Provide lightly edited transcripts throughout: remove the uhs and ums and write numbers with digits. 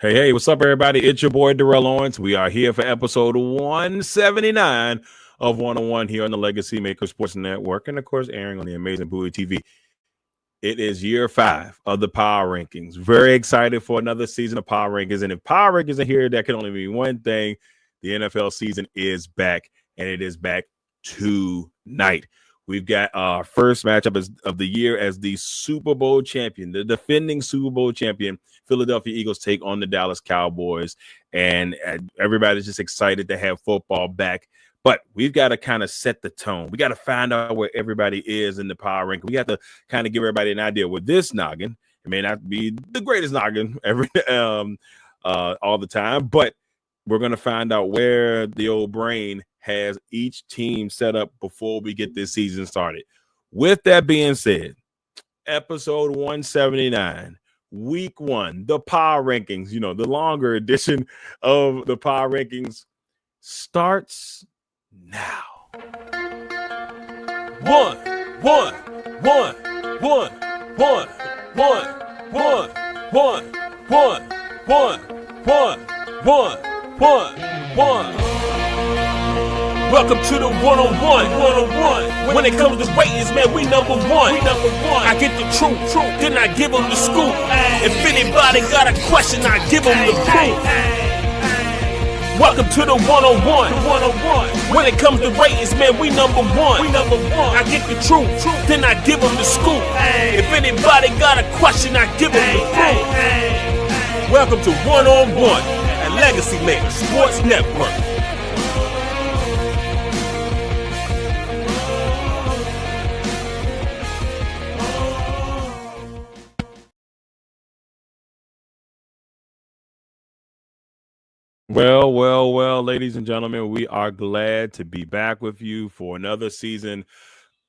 Hey, what's up, everybody? It's your boy, Darrell Owens. We are here for episode 179 of 101 here on the Legacy Maker Sports Network, and of course, airing on the amazing Bowie TV. It is year 5 of the Power Rankings. Very excited for another season of Power Rankings. And if Power Rankings are here, that can only mean one thing. The NFL season is back, and it is back tonight. We've got our first matchup of the year as the Super Bowl champion, the defending Super Bowl champion. Philadelphia Eagles take on the Dallas Cowboys, and everybody's just excited to have football back. But we've got to kind of set the tone. We got to find out where everybody is in the power ranking. We have to kind of give everybody an idea with this noggin. It may not be the greatest noggin all the time, but we're going to find out where the old brain has each team set up before we get this season started. With that being said, episode 179, week 1, the power rankings, the longer edition of the power rankings starts now. One. Welcome to the 101. When it comes to ratings, man, we number one. I get the truth, then I give them the scoop. If anybody got a question, I give them the proof. Welcome to the 101. When it comes to ratings, man, we number one. I get the truth, then I give them the scoop. If anybody got a question, I give them the proof. Welcome to 101 at Legacy Maker Sports Network. Well, ladies and gentlemen, we are glad to be back with you for another season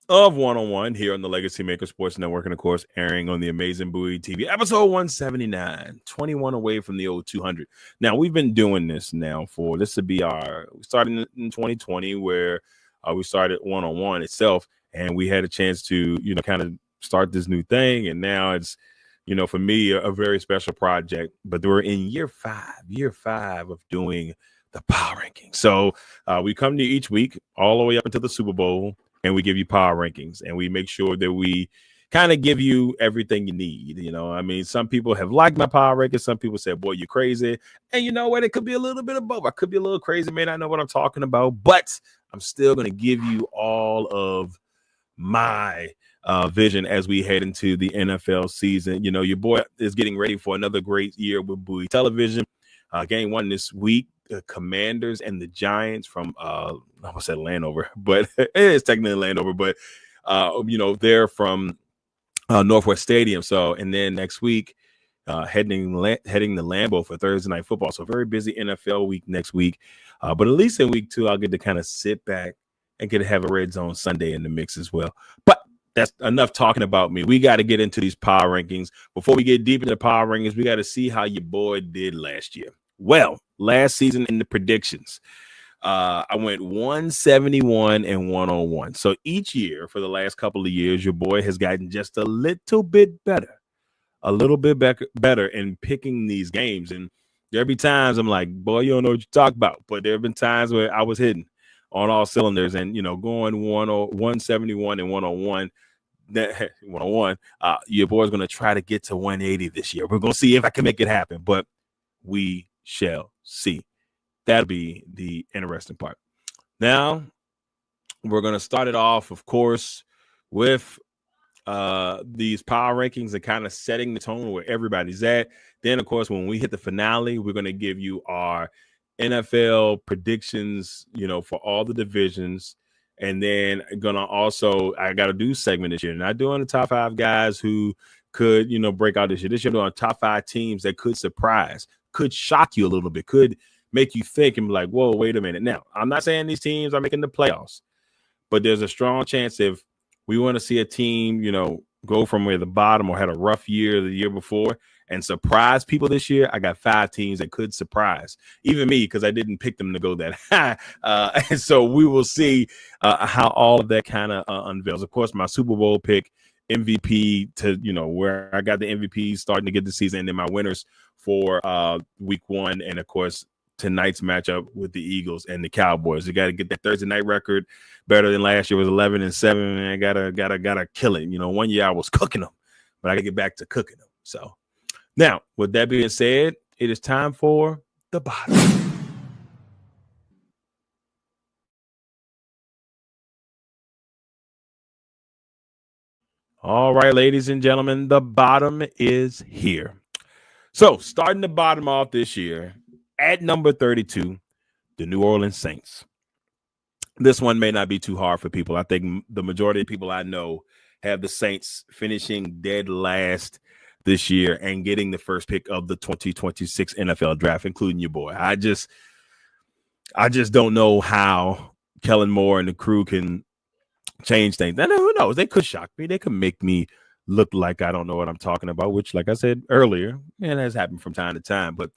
of 101 here on the Legacy Maker Sports Network, and of course, airing on the amazing Bowie TV, episode 179, 21 away from the old 200. Now, we've been doing this now we started in 2020 where we started 101 itself, and we had a chance to, kind of start this new thing, and now it's, for me, a very special project. But we're in year five of doing the power rankings. So we come to you each week all the way up until the Super Bowl, and we give you power rankings, and we make sure that we kind of give you everything you need. Some people have liked my power rankings. Some people say, boy, you're crazy. And you know what? It could be a little bit of both. I could be a little crazy, may not know what I'm talking about, but I'm still going to give you all of my vision as we head into the NFL season. Your boy is getting ready for another great year with Bowie Television. Game 1 this week, the Commanders and the Giants from I almost said Landover, but it is technically Landover, but they're from Northwest Stadium. So, and then next week, heading to Lambeau for Thursday Night Football. So very busy NFL week next week. But at least in week 2, I'll get to kind of sit back and get to have a Red Zone Sunday in the mix as well. But that's enough talking about me. We got to get into these power rankings. Before we get deep into the power rankings, we got to see how your boy did last year. Well, last season in the predictions, I went 171 and 101. So each year for the last couple of years, your boy has gotten just a little bit better in picking these games. And there'll be times I'm like, boy, you don't know what you talk about. But there have been times where I was hitting on all cylinders and, going 171 and 101. 101, your boy's going to try to get to 180 this year. We're going to see if I can make it happen, but we shall see. That'll be the interesting part. Now, we're going to start it off, of course, with these power rankings and kind of setting the tone where everybody's at. Then, of course, when we hit the finale, we're going to give you our NFL predictions, for all the divisions. And then I got to do segment this year. Not doing the top 5 guys who could, break out this year. This year, I'm doing top 5 teams that could surprise, could shock you a little bit, could make you think and be like, whoa, wait a minute. Now, I'm not saying these teams are making the playoffs, but there's a strong chance if we want to see a team, go from where the bottom or had a rough year the year before and surprise people this year. I got 5 teams that could surprise even me because I didn't pick them to go that high. And so we will see how all of that kind of unveils. Of course, my Super Bowl pick MVP to, where I got the MVP starting to get the season, and then my winners for week 1, and of course tonight's matchup with the Eagles and the Cowboys. You got to get that Thursday night record better than last year. Was 11-7, and I gotta kill it. One year I was cooking them, but I gotta get back to cooking them. So now, with that being said, it is time for the bottom. All right, ladies and gentlemen, the bottom is here. So, starting the bottom off this year, at number 32, the New Orleans Saints. This one may not be too hard for people. I think the majority of people I know have the Saints finishing dead last this year and getting the first pick of the 2026 NFL draft, including your boy. I just don't know how Kellen Moore and the crew can change things. And who knows? They could shock me. They could make me look like I don't know what I'm talking about, which, like I said earlier, it has happened from time to time. But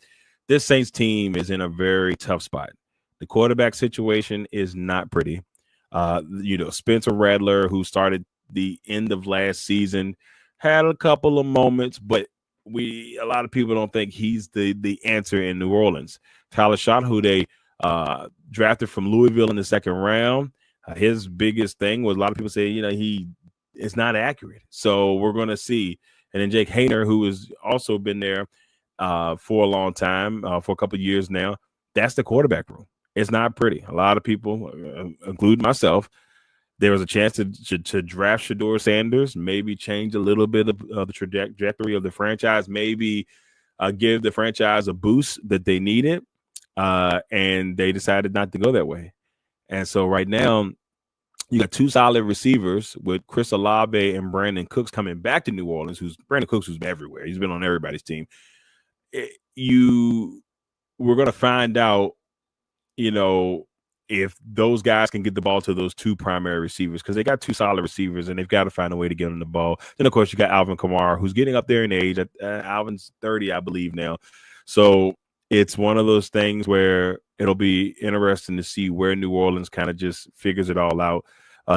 this Saints team is in a very tough spot. The quarterback situation is not pretty. Spencer Rattler, who started the end of last season, had a couple of moments, but a lot of people don't think he's the answer in New Orleans. Tyler Schott, who they drafted from Louisville in the second round, his biggest thing was a lot of people say, he is not accurate. So we're going to see. And then Jake Hayner, who has also been there for a long time, for a couple of years now, that's the quarterback room. It's not pretty. A lot of people, including myself, there was a chance to draft Shedeur Sanders, maybe change a little bit of the trajectory of the franchise, maybe give the franchise a boost that they needed, and they decided not to go that way. And so right now, you got two solid receivers with Chris Olave and Brandon Cooks coming back to New Orleans, Brandon Cooks who's everywhere. He's been on everybody's team. We're going to find out, if those guys can get the ball to those two primary receivers, because they got two solid receivers and they've got to find a way to get them the ball. Then, of course, you got Alvin Kamara, who's getting up there in age. Alvin's 30, I believe, now. So it's one of those things where it'll be interesting to see where New Orleans kind of just figures it all out.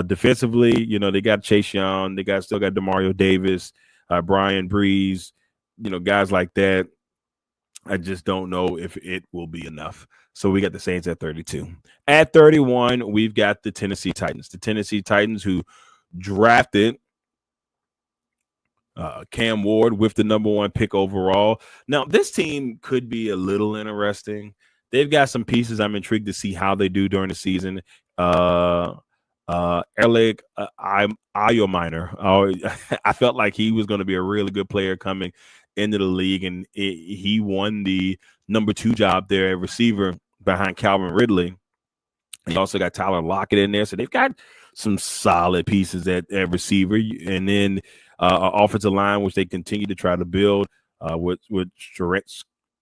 Defensively, they got Chase Young. They still got DeMario Davis, Brian Breeze, guys like that. I just don't know if it will be enough. So we got the Saints at 32. At 31, we've got the Tennessee Titans. The Tennessee Titans, who drafted Cam Ward with the number 1 pick overall. Now, this team could be a little interesting. They've got some pieces. I'm intrigued to see how they do during the season. Erlich Ayominer. I felt like he was going to be a really good player coming into the league, and he won the number 2 job there at receiver behind Calvin Ridley. He also got Tyler Lockett in there, so they've got some solid pieces at receiver, and then offensive line, which they continue to try to build with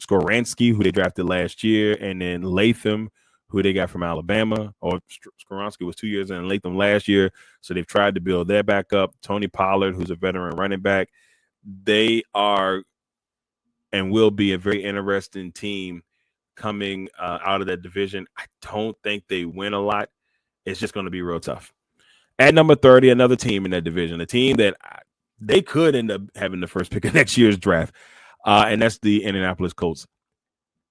Skoransky, who they drafted last year, and then Latham, who they got from Alabama. Or Skoransky was 2 years in, Latham last year, so they've tried to build that back up. Tony Pollard, who's a veteran running back. They are and will be a very interesting team coming out of that division. I don't think they win a lot. It's just going to be real tough. At number 30, another team in that division, a team that they could end up having the first pick of next year's draft, and that's the Indianapolis Colts.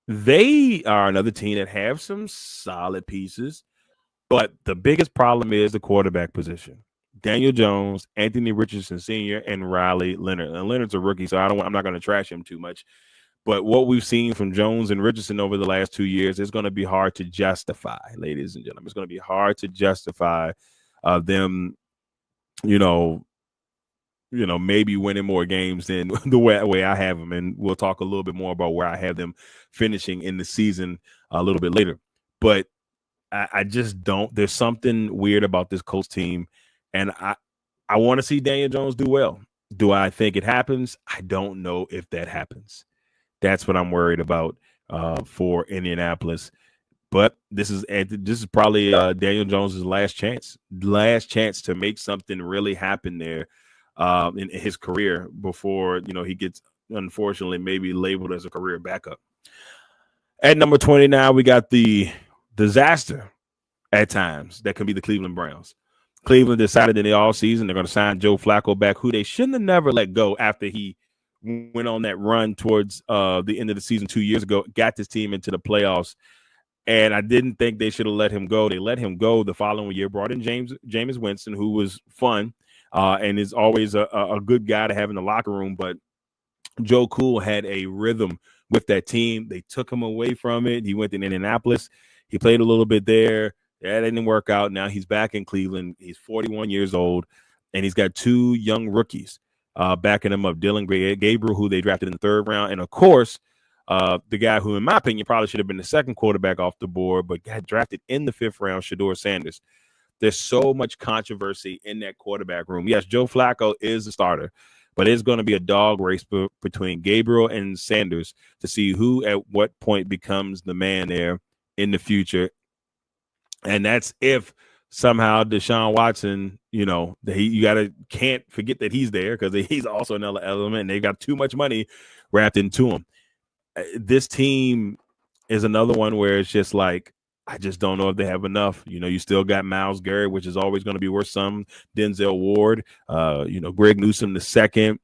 They are another team that have some solid pieces, but the biggest problem is the quarterback position. Daniel Jones, Anthony Richardson Sr., and Riley Leonard. And Leonard's a rookie, so I'm not going to trash him too much. But what we've seen from Jones and Richardson over the last 2 years is going to be hard to justify, ladies and gentlemen. It's going to be hard to justify them, maybe winning more games than the way I have them. And we'll talk a little bit more about where I have them finishing in the season a little bit later. But I just don't. There's something weird about this Colts team. And I want to see Daniel Jones do well. Do I think it happens? I don't know if that happens. That's what I'm worried about for Indianapolis. But this is probably Daniel Jones' last chance to make something really happen there in his career before he gets, unfortunately, maybe labeled as a career backup. At number 29, we got the disaster at times that can be the Cleveland Browns. Cleveland decided in the offseason they're going to sign Joe Flacco back, who they shouldn't have never let go after he went on that run towards the end of the season 2 years ago, got this team into the playoffs. And I didn't think they should have let him go. They let him go the following year, brought in Jameis Winston, who was fun and is always a good guy to have in the locker room. But Joe Cool had a rhythm with that team. They took him away from it. He went to Indianapolis. He played a little bit there. That didn't work out. Now he's back in Cleveland. He's 41 years old, and he's got two young rookies backing him up. Dylan Gabriel, who they drafted in the 3rd round, and, of course, the guy who, in my opinion, probably should have been the second quarterback off the board, but got drafted in the 5th round, Shedeur Sanders. There's so much controversy in that quarterback room. Yes, Joe Flacco is the starter, but it's going to be a dog race between Gabriel and Sanders to see who at what point becomes the man there in the future. And that's if somehow Deshaun Watson, can't forget that he's there, because he's also another element, and they've got too much money wrapped into him. This team is another one where it's just like, I just don't know if they have enough. You still got Myles Garrett, which is always going to be worth some. Denzel Ward, Greg Newsome the second,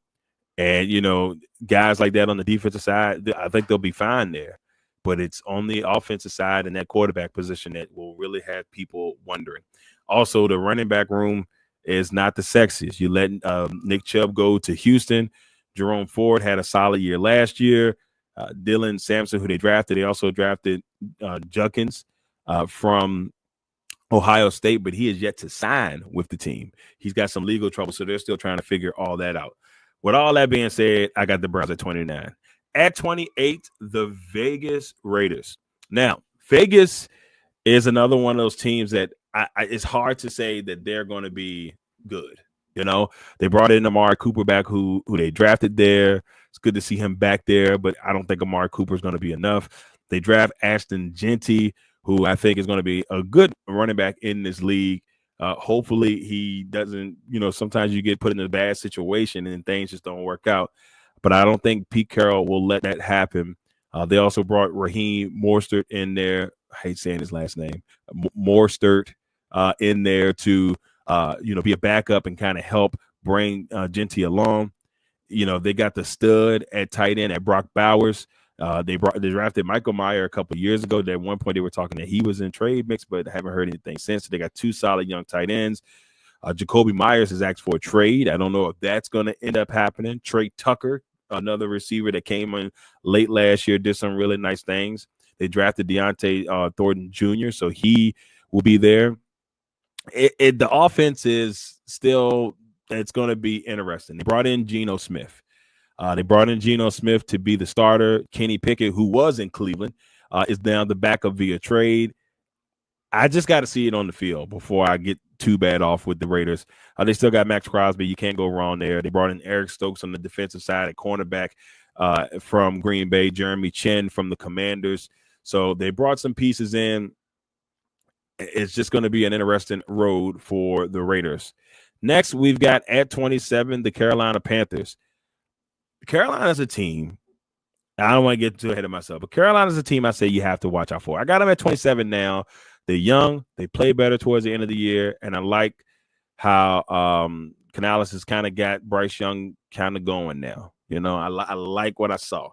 and guys like that on the defensive side. I think they'll be fine there. But it's on the offensive side and that quarterback position that will really have people wondering. Also, the running back room is not the sexiest. You let Nick Chubb go to Houston. Jerome Ford had a solid year last year. Dylan Sampson, who they drafted, they also drafted Judkins from Ohio State, but he is yet to sign with the team. He's got some legal trouble, so they're still trying to figure all that out. With all that being said, I got the Browns at 29. At 28, the Vegas Raiders. Now, Vegas is another one of those teams that it's hard to say that they're going to be good. They brought in Amari Cooper back, who they drafted there. It's good to see him back there, but I don't think Amari Cooper is going to be enough. They draft Ashton Genty, who I think is going to be a good running back in this league. Hopefully he doesn't, sometimes you get put in a bad situation and things just don't work out. But I don't think Pete Carroll will let that happen. They also brought Raheem Mostert in there. I hate saying his last name. Mostert in there to, be a backup and kind of help bring Genty along. They got the stud at tight end at Brock Bowers. They drafted Michael Mayer a couple of years ago. At one point, they were talking that he was in trade mix, but haven't heard anything since. So they got two solid young tight ends. Jacoby Myers has asked for a trade. I don't know if that's going to end up happening. Trey Tucker, another receiver that came in late last year, did some really nice things. They drafted Deontay Thornton Jr., so he will be there. The offense is still, it's going to be interesting. They brought in Geno Smith. To be the starter. Kenny Pickett, who was in Cleveland, is now the backup via trade. I just got to see it on the field before I get too bad off with the Raiders. They still got Max Crosby. You can't go wrong there. They brought in Eric Stokes on the defensive side at cornerback from Green Bay, Jeremy Chin from the Commanders. So they brought some pieces in. It's just going to be an interesting road for the Raiders. Next, we've got at 27, the Carolina Panthers. Carolina's a team. I don't want to get too ahead of myself, but Carolina's a team I say you have to watch out for. I got them at 27 now. They're young. They play better towards the end of the year, and I like how Canales has kind of got Bryce Young kind of going now. I like what I saw.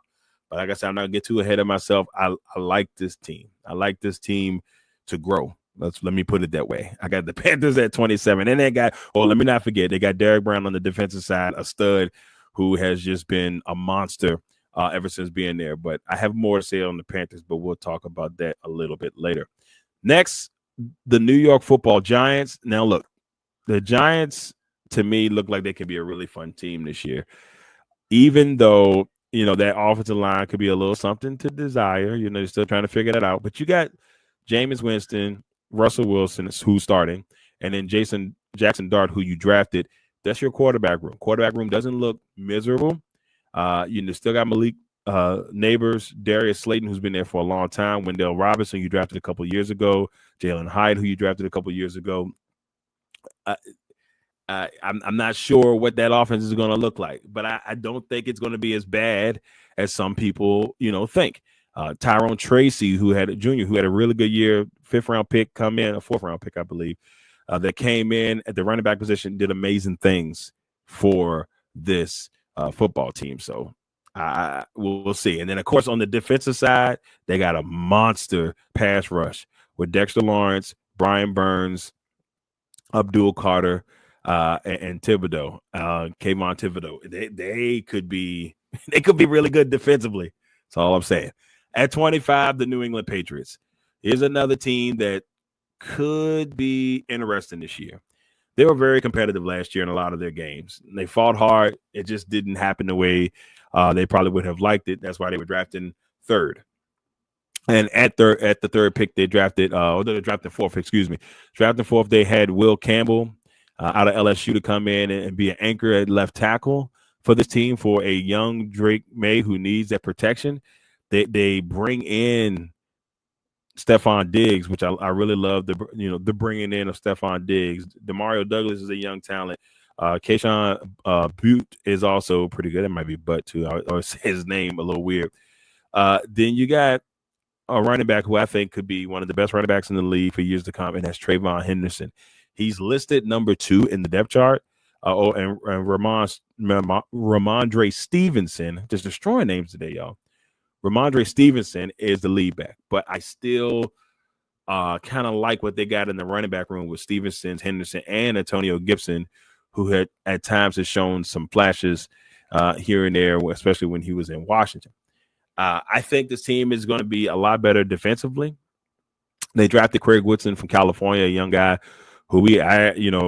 But like I said, I'm not going to get too ahead of myself. I like this team. I like this team to grow. Let me put it that way. I got the Panthers at 27. And they got, let me not forget, they got Derek Brown on the defensive side, a stud who has just been a monster ever since being there. But I have more to say on the Panthers, but we'll talk about that a little bit later. Next, the New York Football Giants. Now, look, the Giants, to me, look like they could be a really fun team this year. Even though, that offensive line could be a little something to desire. They're still trying to figure that out. But you got Jameis Winston, Russell Wilson, who's starting, and then Jackson Dart, who you drafted. That's your quarterback room. Quarterback room doesn't look miserable. Still got Malik Neighbors, Darius Slayton, who's been there for a long time. Wendell Robinson, you drafted a couple years ago. Jalen Hyde, who you drafted a couple years ago. I'm not sure what that offense is going to look like, but I don't think it's going to be as bad as some people, think. Tyrone Tracy, who had a really good year, 5th round pick, come in, a 4th round pick, I believe. that came in at the running back position, did amazing things for this football team. So we'll see. And then, of course, on the defensive side, they got a monster pass rush with Dexter Lawrence, Brian Burns, Abdul Carter, and Thibodeau, Kayvon Thibodeau. They could be really good defensively. That's all I'm saying. At 25, the New England Patriots. Here's another team that could be interesting this year. They were very competitive last year in a lot of their games. They fought hard. It just didn't happen the way they probably would have liked it. That's why they were drafting third. And at the third pick, they drafted, they drafted fourth, Drafting fourth, they had Will Campbell out of LSU to come in and be an anchor at left tackle for this team for a young Drake May who needs that protection. They bring in Stephon Diggs, which I really love the bringing in of Stephon Diggs. Demario Douglas is a young talent. Keyshawn Butte is also pretty good. It might be Butt too. I always say his name a little weird. Then you got a running back who I think could be one of the best running backs in the league for years to come, and that's Trayvon Henderson. He's listed number 2 in the depth chart. And Ramondre Stevenson, just destroying names today, y'all. Ramondre Stevenson is the lead back, but I still kind of like what they got in the running back room with Stevenson, Henderson, and Antonio Gibson, who had at times has shown some flashes here and there, especially when he was in Washington. I think this team is going to be a lot better defensively. They drafted Craig Woodson from California, a young guy who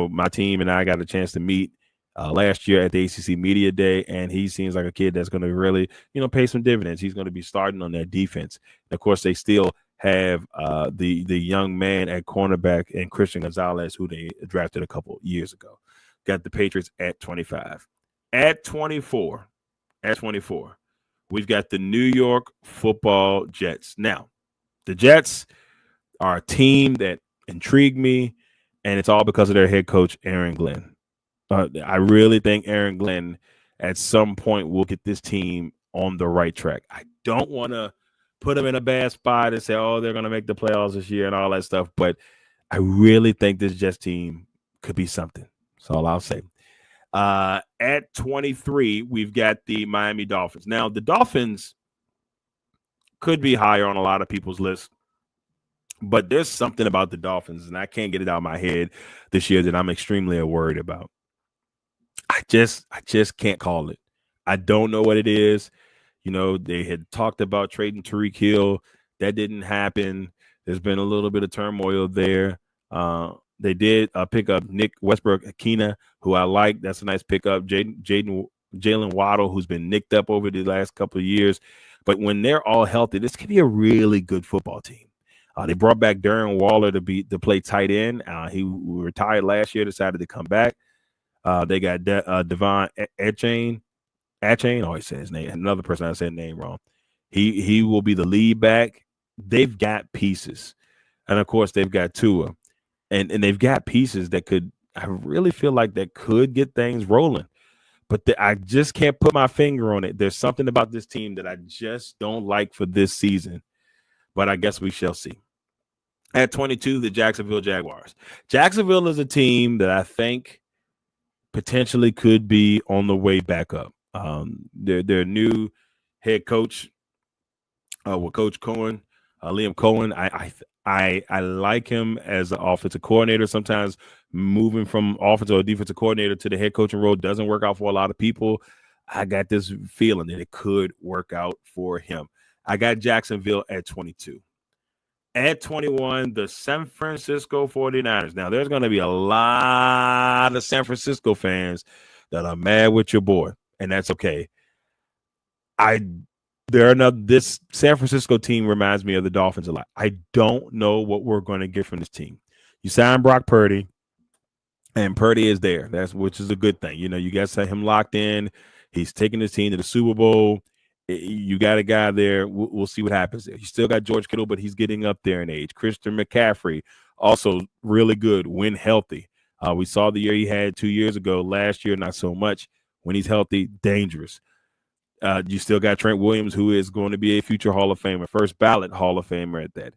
my team and I got a chance to meet last year at the ACC Media Day, and he seems like a kid that's going to really, pay some dividends. He's going to be starting on that defense. And of course, they still have the young man at cornerback and Christian Gonzalez, who they drafted a couple years ago. Got the Patriots at 25. At 24, we've got the New York Football Jets. Now, the Jets are a team that intrigued me, and it's all because of their head coach, Aaron Glenn. I really think Aaron Glenn at some point will get this team on the right track. I don't want to put them in a bad spot and say, oh, they're going to make the playoffs this year and all that stuff, but I really think this Jets team could be something. That's all I'll say. At 23, we've got the Miami Dolphins. Now, the Dolphins could be higher on a lot of people's list, but there's something about the Dolphins, and I can't get it out of my head this year that I'm extremely worried about. I just can't call it. I don't know what it is. They had talked about trading Tyreek Hill. That didn't happen. There's been a little bit of turmoil there. They did pick up Nick Westbrook-Akina, who I like. That's a nice pickup. Jalen Waddle, who's been nicked up over the last couple of years. But when they're all healthy, this could be a really good football team. They brought back Darren Waller to play tight end. He retired last year, decided to come back. They got Devon Achane. I always say his name. Another person I said his name wrong. He will be the lead back. They've got pieces. And, of course, they've got Tua. And they've got pieces that I really feel like that could get things rolling. But I just can't put my finger on it. There's something about this team that I just don't like for this season. But I guess we shall see. At 22, the Jacksonville Jaguars. Jacksonville is a team that I think potentially could be on the way back up. Their new head coach, with Coach Cohen, Liam Cohen. I like him as an offensive coordinator. Sometimes moving from offensive or defensive coordinator to the head coaching role doesn't work out for a lot of people. I got this feeling that it could work out for him. I got Jacksonville at 22. At 21, the San Francisco 49ers. Now, there's going to be a lot of San Francisco fans that are mad with your boy, and that's okay. This San Francisco team reminds me of the Dolphins a lot. I don't know what we're going to get from this team. You sign Brock Purdy, and Purdy is there. Which is a good thing. You guys have him locked in. He's taking his team to the Super Bowl. You got a guy there. We'll see what happens there. You still got George Kittle, but he's getting up there in age. Christian McCaffrey, also really good when healthy. We saw the year he had 2 years ago. Last year, not so much. When he's healthy, dangerous. You still got Trent Williams, who is going to be a future Hall of Famer, first ballot Hall of Famer at that.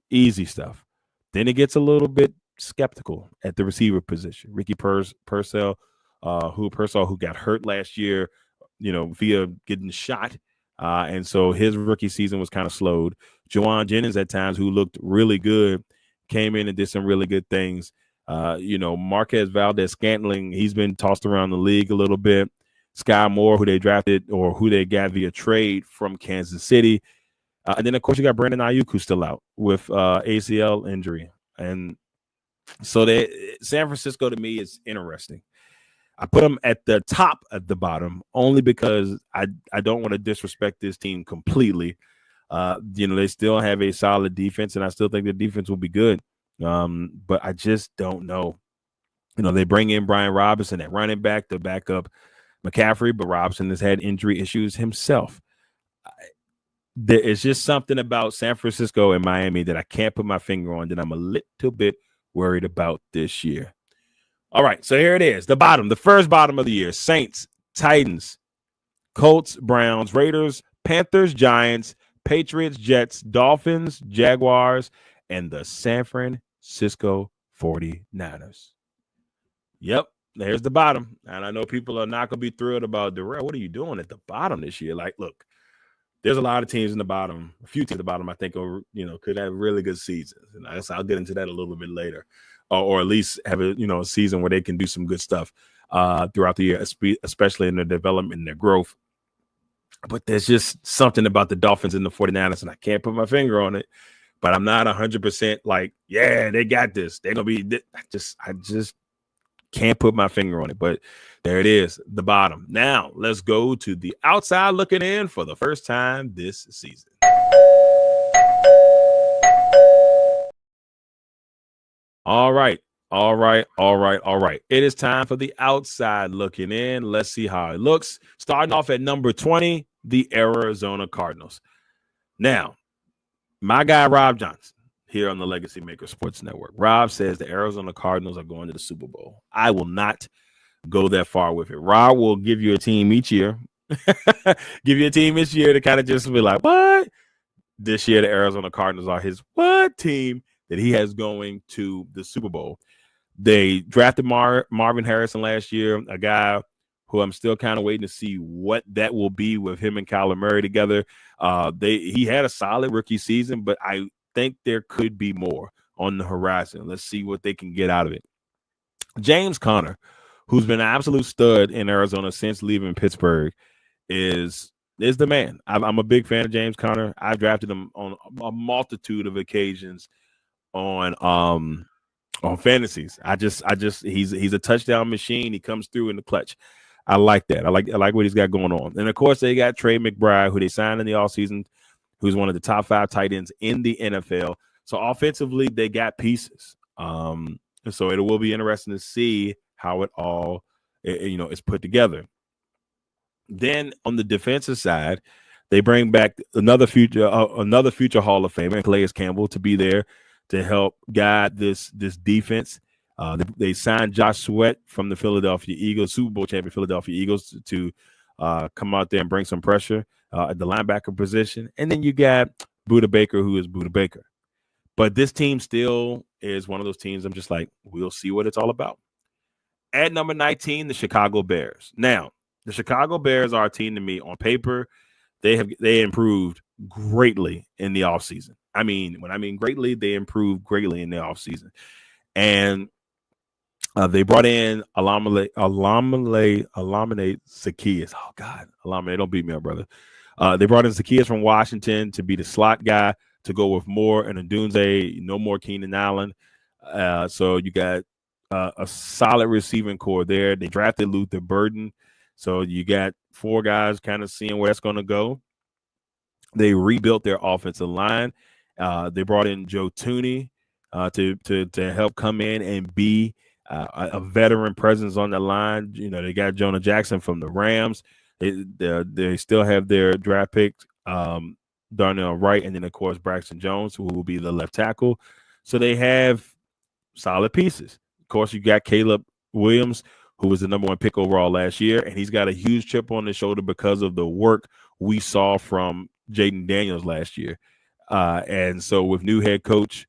Easy stuff. Then it gets a little bit skeptical at the receiver position. Ricky Purcell, who got hurt last year, via getting shot. And so his rookie season was kind of slowed. Juwan Jennings at times, who looked really good, came in and did some really good things. Marquez Valdez-Scantling, he's been tossed around the league a little bit. Sky Moore, who they drafted or who they got via trade from Kansas City. And then, of course, you got Brandon Ayuk, who's still out with ACL injury. And so San Francisco, to me, is interesting. I put them at the top at the bottom only because I don't want to disrespect this team completely. They still have a solid defense, and I still think the defense will be good. But I just don't know. They bring in Brian Robinson at running back to back up McCaffrey, but Robinson has had injury issues himself. There is just something about San Francisco and Miami that I can't put my finger on that I'm a little bit worried about this year. All right, so here it is. The first bottom of the year. Saints, Titans, Colts, Browns, Raiders, Panthers, Giants, Patriots, Jets, Dolphins, Jaguars, and the San Francisco 49ers. Yep, there's the bottom. And I know people are not going to be thrilled about Darrell. What are you doing at the bottom this year? Like, look, there's a lot of teams in the bottom. A few teams at the bottom, I think, could have really good seasons. And I guess I'll get into that a little bit later. Or at least have a season where they can do some good stuff throughout the year, especially in their development and their growth. But there's just something about the Dolphins and the 49ers, and I can't put my finger on it. But I'm not 100% like, yeah, they got this. They're going to be – I just can't put my finger on it. But there it is, the bottom. Now, let's go to the outside looking in for the first time this season. All right. It is time for the outside looking in. Let's see how it looks. Starting off at number 20, the Arizona Cardinals. Now, my guy Rob Johnson here on the Legacy Maker Sports Network. Rob says the Arizona Cardinals are going to the Super Bowl. I will not go that far with it. Rob will give you a team each year. Give you a team each year to kind of just be like, what? This year, the Arizona Cardinals are his what team that he has going to the Super Bowl. They drafted Marvin Harrison last year, a guy who I'm still kind of waiting to see what that will be with him and Kyler Murray together. He had a solid rookie season, but I think there could be more on the horizon. Let's see what they can get out of it. James Conner, who's been an absolute stud in Arizona since leaving Pittsburgh, is the man. I'm a big fan of James Conner. I've drafted him on a multitude of occasions on fantasies. He's a touchdown machine. He comes through in the clutch. I like that. I like what he's got going on. And of course, they got Trey McBride, who they signed in the offseason, who's one of the top 5 tight ends in the NFL. So offensively, they got pieces. And so it will be interesting to see how it all is put together. Then on the defensive side, they bring back another future Hall of Famer, Calais Campbell, to be there to help guide this defense. They signed Josh Sweat from the Philadelphia Eagles, Super Bowl champion Philadelphia Eagles, to come out there and bring some pressure at the linebacker position. And then you got Budda Baker, who is Budda Baker. But this team still is one of those teams I'm just like, we'll see what it's all about. At number 19, the Chicago Bears. Now, the Chicago Bears are a team to me on paper. They improved greatly in the offseason. I mean, when I mean greatly, they improved greatly in the offseason. And they brought in Alamale Zaccheaus. Oh, God. Alamane, don't beat me up, brother. They brought in Zaccheaus from Washington to be the slot guy, to go with Moore and Ndunze, no more Keenan Allen. So you got a solid receiving core there. They drafted Luther Burden. So you got 4 guys kind of seeing where that's going to go. They rebuilt their offensive line. They brought in Joe Thuney to help come in and be a veteran presence on the line. They got Jonah Jackson from the Rams. They still have their draft pick, Darnell Wright, and then, of course, Braxton Jones, who will be the left tackle. So they have solid pieces. Of course, you got Caleb Williams, who was the number 1 pick overall last year, and he's got a huge chip on his shoulder because of the work we saw from Jaden Daniels last year. And so with new head coach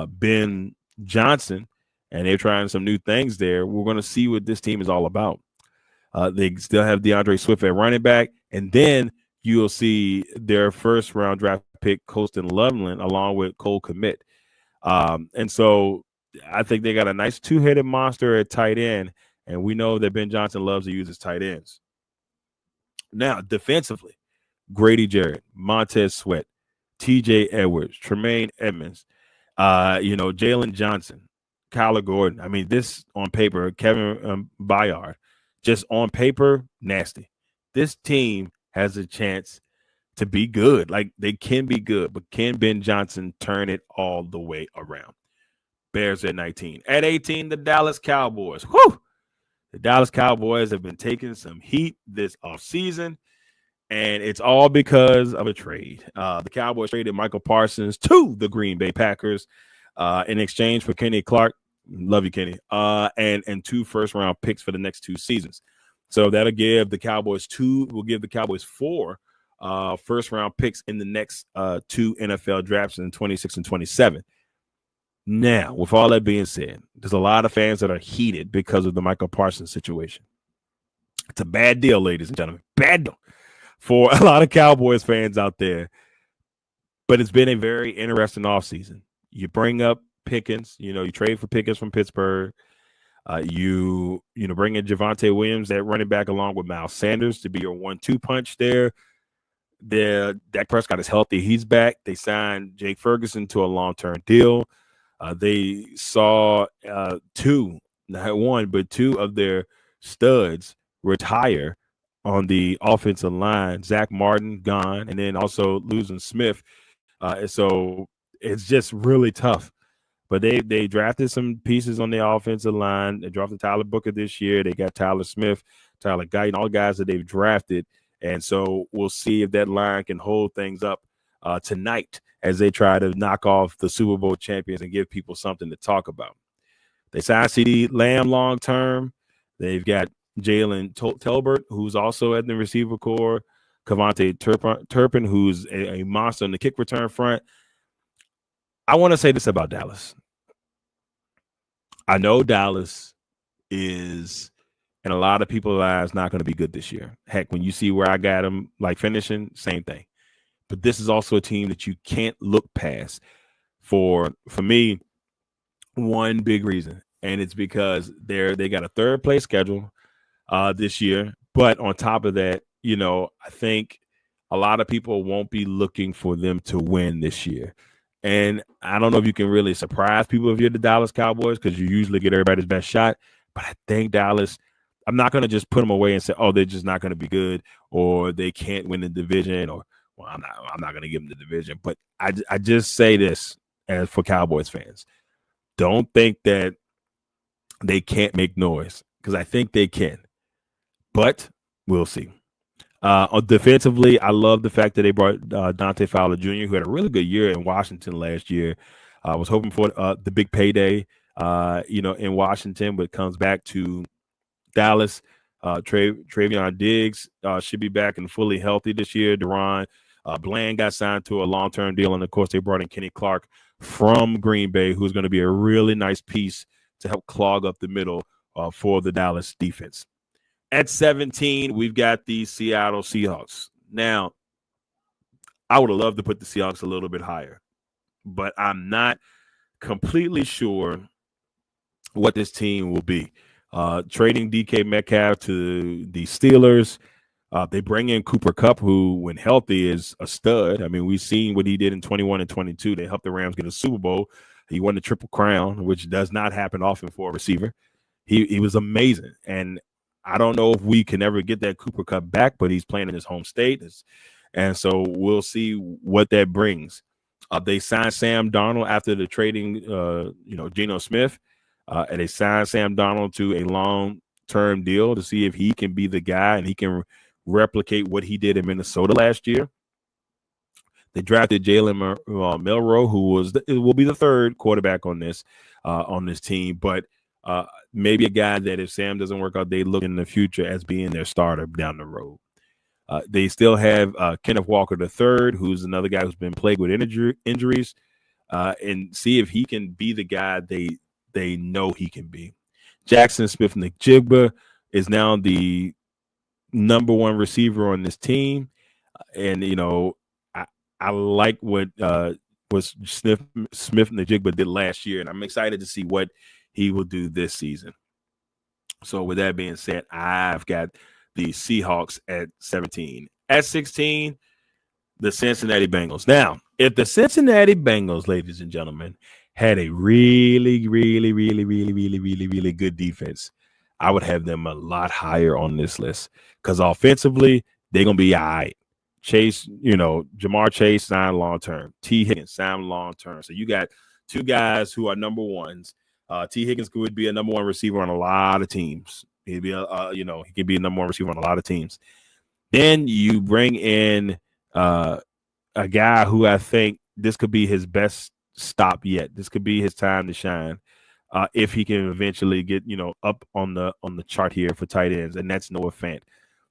Ben Johnson, and they're trying some new things there. We're going to see what this team is all about. They still have DeAndre Swift at running back, and then you'll see their first-round draft pick, Colston Loveland, along with Cole Kmet. And so I think they got a nice two-headed monster at tight end, and we know that Ben Johnson loves to use his tight ends. Now, defensively, Grady Jarrett, Montez Sweat, TJ Edwards, Tremaine Edmonds, Jalen Johnson, Kyler Gordon. I mean, this on paper, Kevin Byard, just on paper, nasty. This team has a chance to be good. Like, they can be good, but can Ben Johnson turn it all the way around? Bears at 19. At 18, the Dallas Cowboys. Whew! The Dallas Cowboys have been taking some heat this offseason, and it's all because of a trade. The Cowboys traded Michael Parsons to the Green Bay Packers in exchange for Kenny Clark. Love you, Kenny. And 2 first-round picks for the next 2 seasons. So that'll give the Cowboys 4 first-round picks in the next 2 NFL drafts in 26 and 27. Now, with all that being said, there's a lot of fans that are heated because of the Michael Parsons situation. It's a bad deal, ladies and gentlemen. Bad deal for a lot of Cowboys fans out there. But it's been a very interesting offseason. You bring up Pickens, you trade for Pickens from Pittsburgh. You bring in Javonte Williams, that running back, along with Miles Sanders to be your 1-2 punch there. Dak Prescott is healthy. He's back. They signed Jake Ferguson to a long-term deal. They saw 2 of their studs retire on the offensive line. Zach Martin gone, and then also losing Smith. So it's just really tough. But they drafted some pieces on the offensive line. They drafted Tyler Booker this year. They got Tyler Smith, Tyler Guyton, all the guys that they've drafted. And so we'll see if that line can hold things up tonight as they try to knock off the Super Bowl champions and give people something to talk about. They signed CeeDee Lamb long term. They've got Jalen Tolbert, who's also at the receiver core. Cavante Turpin, who's a monster in the kick return front. I want to say this about Dallas. I know Dallas is, in a lot of people's eyes, not going to be good this year. Heck, when you see where I got them, like finishing, same thing. But this is also a team that you can't look past for me, one big reason. And it's because they got a third place schedule this year. But on top of that, I think a lot of people won't be looking for them to win this year. And I don't know if you can really surprise people if you're the Dallas Cowboys, because you usually get everybody's best shot. But I think Dallas, I'm not going to just put them away and say, oh, they're just not going to be good, or they can't win the division, or well, I'm not going to give them the division. But I just say this as for Cowboys fans. Don't think that they can't make noise, because I think they can. But we'll see. Defensively, I love the fact that they brought Dante Fowler Jr., who had a really good year in Washington last year. I was hoping for the big payday, in Washington, but comes back to Dallas. Travion Diggs should be back and fully healthy this year. Deron Bland got signed to a long-term deal, and, of course, they brought in Kenny Clark from Green Bay, who's going to be a really nice piece to help clog up the middle for the Dallas defense. At 17, we've got the Seattle Seahawks. Now, I would have loved to put the Seahawks a little bit higher, but I'm not completely sure what this team will be. Trading DK Metcalf to the Steelers, they bring in Cooper Kupp, who, when healthy, is a stud. I mean, we've seen what he did in 21 and 22. They helped the Rams get a Super Bowl. He won the Triple Crown, which does not happen often for a receiver. He was amazing, and I don't know if we can ever get that Cooper Kupp back, but he's playing in his home state. And so we'll see what that brings. They signed Sam Darnold after the trading, Geno Smith. And they signed Sam Darnold to a long-term deal to see if he can be the guy and he can replicate what he did in Minnesota last year. They drafted Jalen Milroe, who will be the third quarterback on this team, but maybe a guy that if Sam doesn't work out, they look in the future as being their starter down the road. They still have Kenneth Walker III, who's another guy who's been plagued with injuries, and see if he can be the guy they they know he can be. Jackson Smith-Njigba is now the number one receiver on this team. And, I like what Smith-Njigba did last year, and I'm excited to see what he will do this season. So with that being said, I've got the Seahawks at 17. At 16, the Cincinnati Bengals. Now, if the Cincinnati Bengals, ladies and gentlemen, had a really, really, really, really, really, really, really good defense, I would have them a lot higher on this list because offensively, they're going to be all right. Chase, Jamar Chase signed long-term. T. Higgins signed long-term. So you got two guys who are number ones. T. Higgins would be a number one receiver on a lot of teams. He'd be he could be a number one receiver on a lot of teams. Then you bring in a guy who I think this could be his best stop yet. This could be his time to shine if he can eventually get up on the chart here for tight ends, and that's Noah Fant.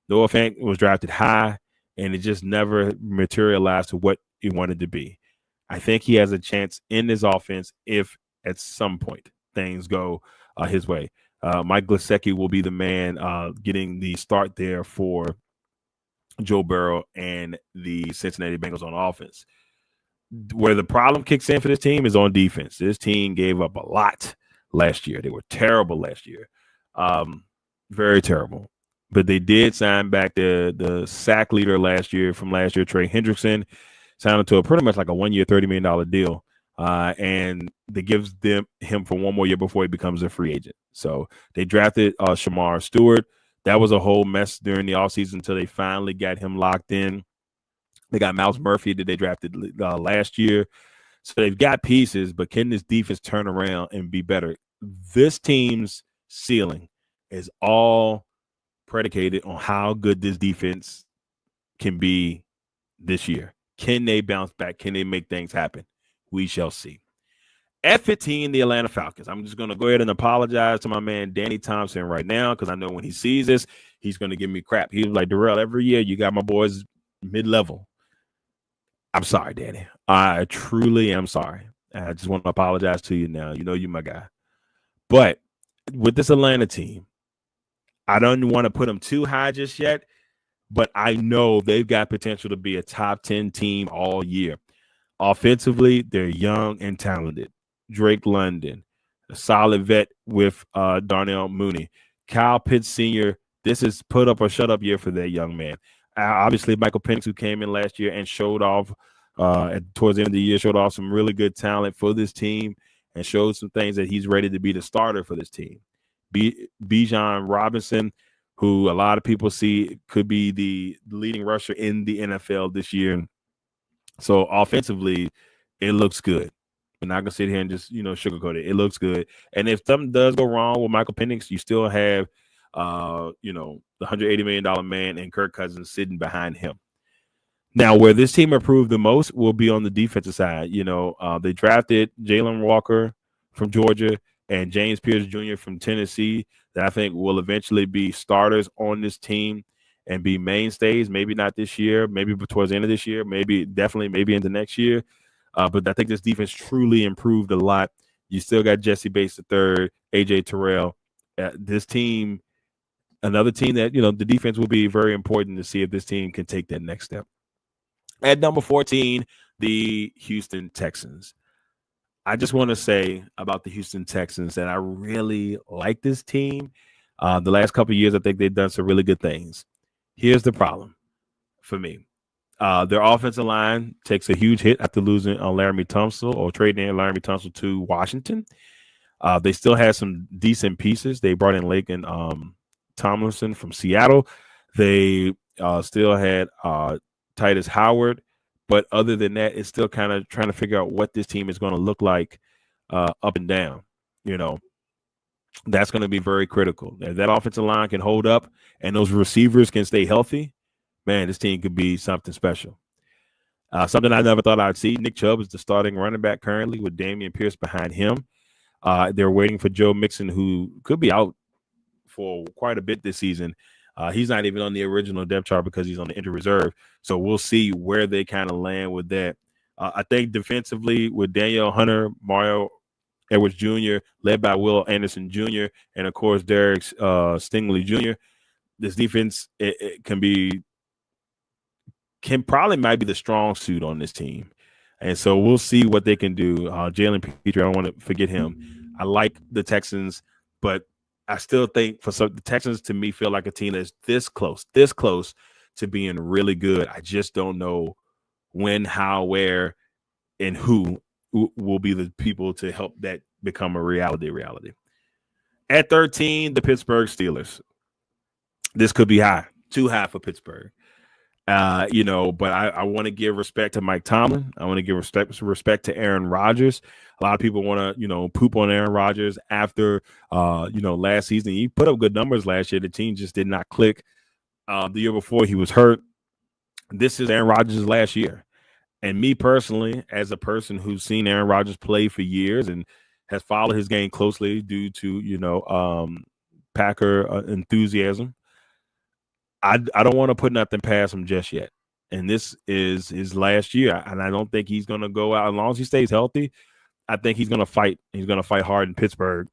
Noah Fant was drafted high, and it just never materialized to what he wanted to be. I think he has a chance in this offense if at some point things go his way. Mike Gesicki will be the man getting the start there for Joe Burrow and the Cincinnati Bengals on offense. Where the problem kicks in for this team is on defense. This team gave up a lot last year. They were terrible last year. Very terrible. But they did sign back the sack leader from last year, Trey Hendrickson, signed him to a pretty much like a 1 year, $30 million deal. And that gives him for one more year before he becomes a free agent. So they drafted Shamar Stewart. That was a whole mess during the offseason until they finally got him locked in. They got Miles Murphy that they drafted last year. So they've got pieces, but can this defense turn around and be better? This team's ceiling is all predicated on how good this defense can be this year. Can they bounce back? Can they make things happen? We shall see. At 15, the Atlanta Falcons. I'm just going to go ahead and apologize to my man Danny Thompson right now because I know when he sees this, he's going to give me crap. He was like, Darrell, every year you got my boys mid-level. I'm sorry, Danny. I truly am sorry. I just want to apologize to you now. You know you're my guy. But with this Atlanta team, I don't want to put them too high just yet, but I know they've got potential to be a top 10 team all year. Offensively, they're young and talented. Drake London, a solid vet with Darnell Mooney. Kyle Pitts Sr., this is put up or shut up year for that young man. Obviously, Michael Penix, who came in last year and showed off towards the end of the year, showed off some really good talent for this team and showed some things that he's ready to be the starter for this team. Bijan Robinson, who a lot of people see could be the leading rusher in the NFL this year. So offensively, it looks good. We're not going to sit here and just, sugarcoat it. It looks good. And if something does go wrong with Michael Penix, you still have, the $180 million man and Kirk Cousins sitting behind him. Now, where this team improved the most will be on the defensive side. They drafted Jalen Walker from Georgia and James Pierce Jr. from Tennessee that I think will eventually be starters on this team and be mainstays. Maybe not this year, maybe towards the end of this year, maybe into next year. But I think this defense truly improved a lot. You still got Jesse Bates III, A.J. Terrell. This team, another team that, the defense will be very important to see if this team can take that next step. At number 14, the Houston Texans. I just want to say about the Houston Texans that I really like this team. The last couple of years, I think they've done some really good things. Here's the problem for me. Their offensive line takes a huge hit after losing on Laramie Tunsil or trading in Laramie Tunsil to Washington. They still had some decent pieces. They brought in Laken Tomlinson from Seattle. They still had Titus Howard. But other than that, it's still kind of trying to figure out what this team is going to look like up and down. That's going to be very critical. If that offensive line can hold up and those receivers can stay healthy, man, this team could be something special. Something I never thought I'd see. Nick Chubb is the starting running back currently with Damian Pierce behind him. They're waiting for Joe Mixon, who could be out for quite a bit this season. He's not even on the original depth chart because he's on the injured reserve. So we'll see where they kind of land with that. I think defensively with Daniel Hunter, Mario Edwards Jr., led by Will Anderson Jr., and of course Derek Stingley Jr. This defense it probably might be the strong suit on this team. And so we'll see what they can do. Jalen Petrie, I don't want to forget him. I like the Texans, but I still think the Texans to me feel like a team that's this close to being really good. I just don't know when, how, where, and who will be the people to help that become a reality. At 13, the Pittsburgh Steelers. This could be high, too high for Pittsburgh. But I want to give respect to Mike Tomlin. I want to give respect to Aaron Rodgers. A lot of people want to, poop on Aaron Rodgers after, last season. He put up good numbers last year. The team just did not click. The year before he was hurt. This is Aaron Rodgers' last year. And me personally, as a person who's seen Aaron Rodgers play for years and has followed his game closely due to, Packer enthusiasm, I don't want to put nothing past him just yet. And this is his last year. And I don't think he's going to go out. As long as he stays healthy, I think he's going to fight. He's going to fight hard in Pittsburgh.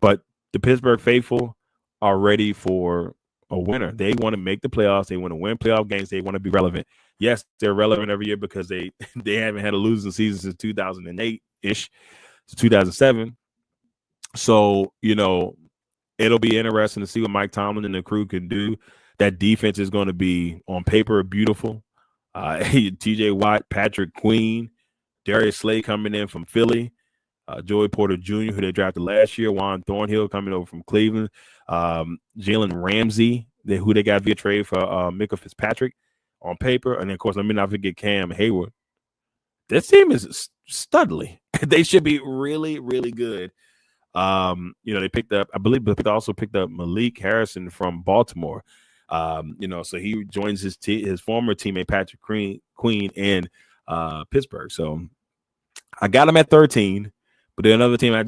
But the Pittsburgh faithful are ready for a winner. They want to make the playoffs. They want to win playoff games. They want to be relevant. Yes, they're relevant every year because they haven't had a losing season since 2008-ish to 2007. So, it'll be interesting to see what Mike Tomlin and the crew can do. That defense is going to be, on paper, beautiful. T.J. Watt, Patrick Queen, Darius Slay coming in from Philly, Joey Porter Jr., who they drafted last year, Juan Thornhill coming over from Cleveland, Jalen Ramsey, who they got via trade for Micah Fitzpatrick on paper. And, of course, let me not forget Cam Hayward. This team is studly. They should be really, really good. They picked up, I believe, but they also picked up Malik Harrison from Baltimore. So he joins his former teammate Patrick Queen in Pittsburgh. So I got him at 13, but then another team I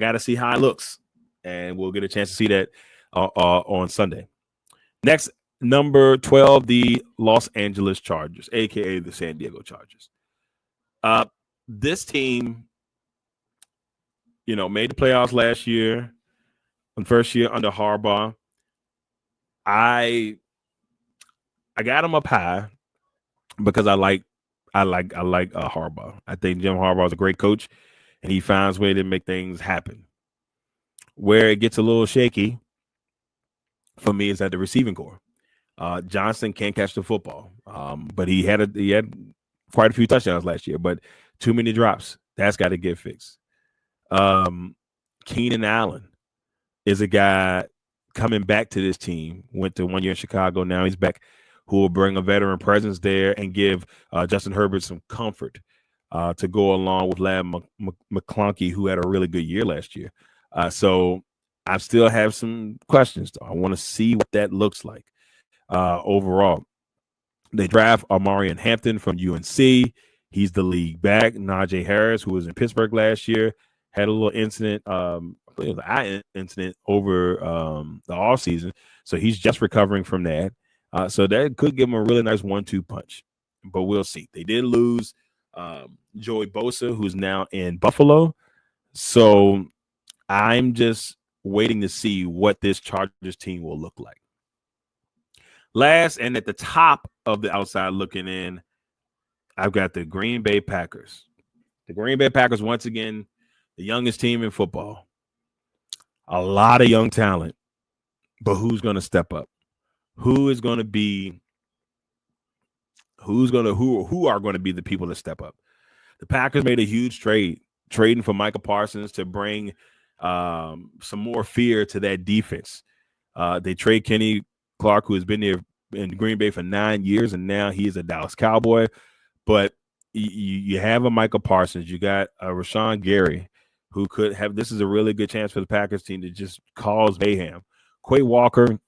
got to see how it looks, and we'll get a chance to see that on Sunday. Next, number 12, the Los Angeles Chargers, aka the San Diego Chargers. This team, made the playoffs last year, the first year under Harbaugh. I got him up high because I like Harbaugh. I think Jim Harbaugh is a great coach, and he finds a way to make things happen. Where it gets a little shaky for me is at the receiving corps. Johnson can't catch the football, but he had quite a few touchdowns last year, but too many drops. That's got to get fixed. Keenan Allen is a guy coming back to this team, went to 1 year in Chicago. Now he's back, who will bring a veteran presence there and give Justin Herbert some comfort to go along with Lab McClunky, who had a really good year last year. So I still have some questions, though. I want to see what that looks like overall. They draft Amarian Hampton from UNC. He's the league back. Najee Harris, who was in Pittsburgh last year, had a little incident, it was an eye incident over the offseason. So he's just recovering from that. So that could give him a really nice 1-2 punch. But we'll see. They did lose Joey Bosa, who's now in Buffalo. So I'm just waiting to see what this Chargers team will look like. Last, and at the top of the outside looking in, I've got the Green Bay Packers. The Green Bay Packers, once again, the youngest team in football. A lot of young talent, but who's going to step up? Who are going to be the people that step up? The Packers made a huge trading for Micah Parsons to bring some more fear to that defense. They trade Kenny Clark, who has been there in Green Bay for 9 years, and now he is a Dallas Cowboy. But you have a Micah Parsons. You got a Rashawn Gary, who could have – this is a really good chance for the Packers team to just cause mayhem. Quay Walker,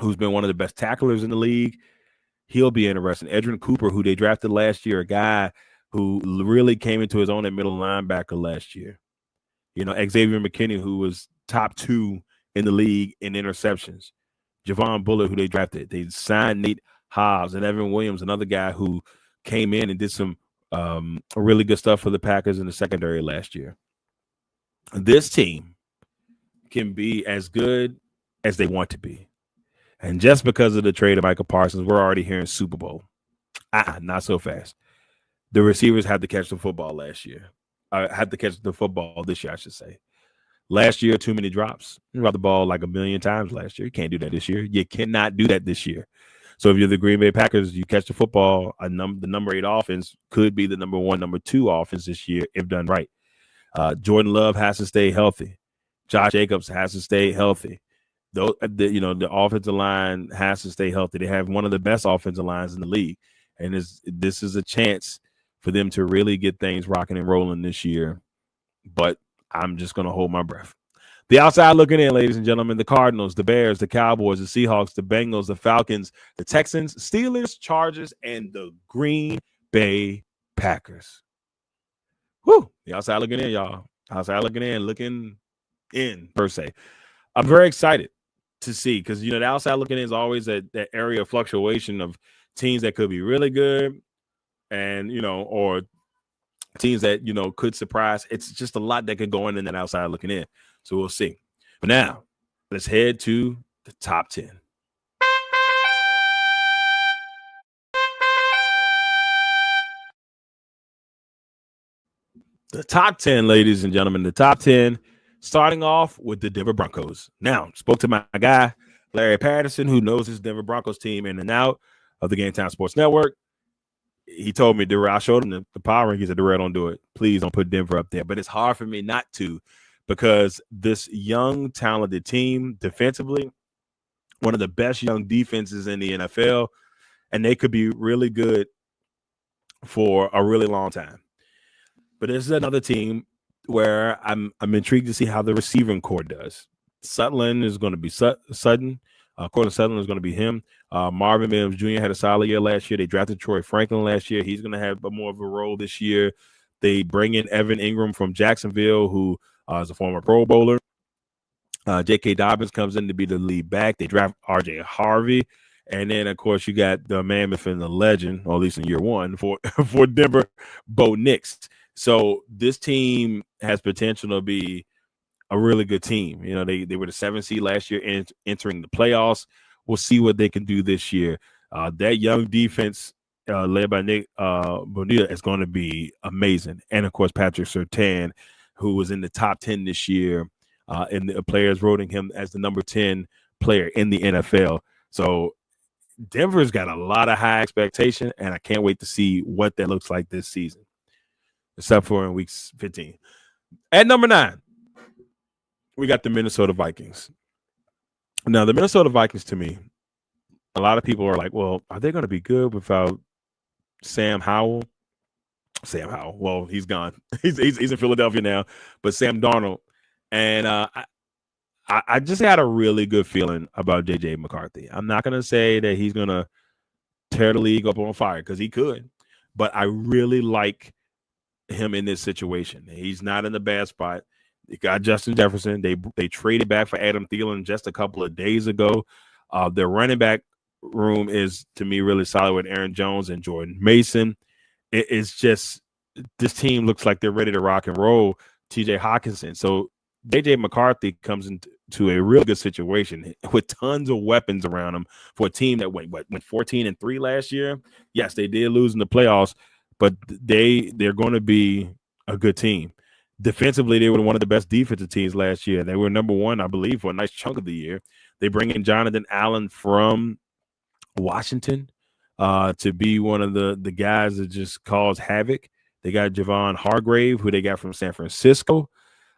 who's been one of the best tacklers in the league, he'll be interesting. Edrin Cooper, who they drafted last year, a guy who really came into his own at middle linebacker last year. Xavier McKinney, who was top 2 in the league in interceptions. Javon Bullard, who they drafted. They signed Nate Hobbs and Evan Williams, another guy who came in and did some really good stuff for the Packers in the secondary last year. this team can be as good as they want to be. And just because of the trade of Michael Parsons, we're already hearing Super Bowl. Not so fast. The receivers had to catch the football last year. Had to catch the football this year, I should say. Last year, too many drops. You dropped the ball like a million times last year. You can't do that this year. You cannot do that this year. So if you're the Green Bay Packers, you catch the football, the number 8 offense could be the number 1, number 2 offense this year if done right. Jordan Love has to stay healthy. Josh Jacobs has to stay healthy. The offensive line has to stay healthy. They have one of the best offensive lines in the league. And this is a chance for them to really get things rocking and rolling this year. But I'm just going to hold my breath. The outside looking in, ladies and gentlemen, the Cardinals, the Bears, the Cowboys, the Seahawks, the Bengals, the Falcons, the Texans, Steelers, Chargers, and the Green Bay Packers. Whew. The outside looking in, y'all. Outside looking in, per se. I'm very excited to see because, the outside looking in is always that area of fluctuation of teams that could be really good and, or teams that, could surprise. It's just a lot that could go in that outside looking in. So we'll see. But now, let's head to the top 10. The top 10, ladies and gentlemen, the top 10, starting off with the Denver Broncos. Now, spoke to my guy, Larry Patterson, who knows his Denver Broncos team in and out of the Game Time Sports Network. He told me, Darrell, I showed him the power rankings. He said, Darrell, don't do it. Please don't put Denver up there. But it's hard for me not to because this young, talented team defensively, one of the best young defenses in the NFL, and they could be really good for a really long time. But this is another team where I'm intrigued to see how the receiving core does. Sutton is going to be Sutton. Cortland Sutton is going to be him. Marvin Mims Jr. had a solid year last year. They drafted Troy Franklin last year. He's going to have more of a role this year. They bring in Evan Ingram from Jacksonville, who is a former Pro Bowler. J.K. Dobbins comes in to be the lead back. They draft R.J. Harvey. And then, of course, you got the mammoth and the legend, or at least in year one, for Denver, Bo Nix. So this team has potential to be a really good team. They were the 7th seed last year entering the playoffs. We'll see what they can do this year. That young defense led by Nick Bonita is going to be amazing. And, of course, Patrick Surtain, who was in the top 10 this year, and the players voting him as the number 10 player in the NFL. So Denver's got a lot of high expectation, and I can't wait to see what that looks like this season, except for in week 15. At number 9, we got the Minnesota Vikings. Now, the Minnesota Vikings, to me, a lot of people are like, well, are they going to be good without Sam Howell? Sam Howell. Well, he's gone. He's in Philadelphia now. But Sam Darnold. And I just had a really good feeling about J.J. McCarthy. I'm not going to say that he's going to tear the league up on fire because he could. But I really like him in this situation. He's not in a bad spot. They got Justin Jefferson. They traded back for Adam Thielen just a couple of days ago. Their running back room is, to me, really solid with Aaron Jones and Jordan Mason. It's just this team looks like they're ready to rock and roll. T.J. Hawkinson. So J.J. McCarthy comes into a real good situation with tons of weapons around him for a team that went 14-3 last year. Yes, they did lose in the playoffs, but they're going to be a good team. Defensively, they were one of the best defensive teams last year. They were number 1, I believe, for a nice chunk of the year. They bring in Jonathan Allen from Washington to be one of the guys that just cause havoc. They got Javon Hargrave, who they got from San Francisco.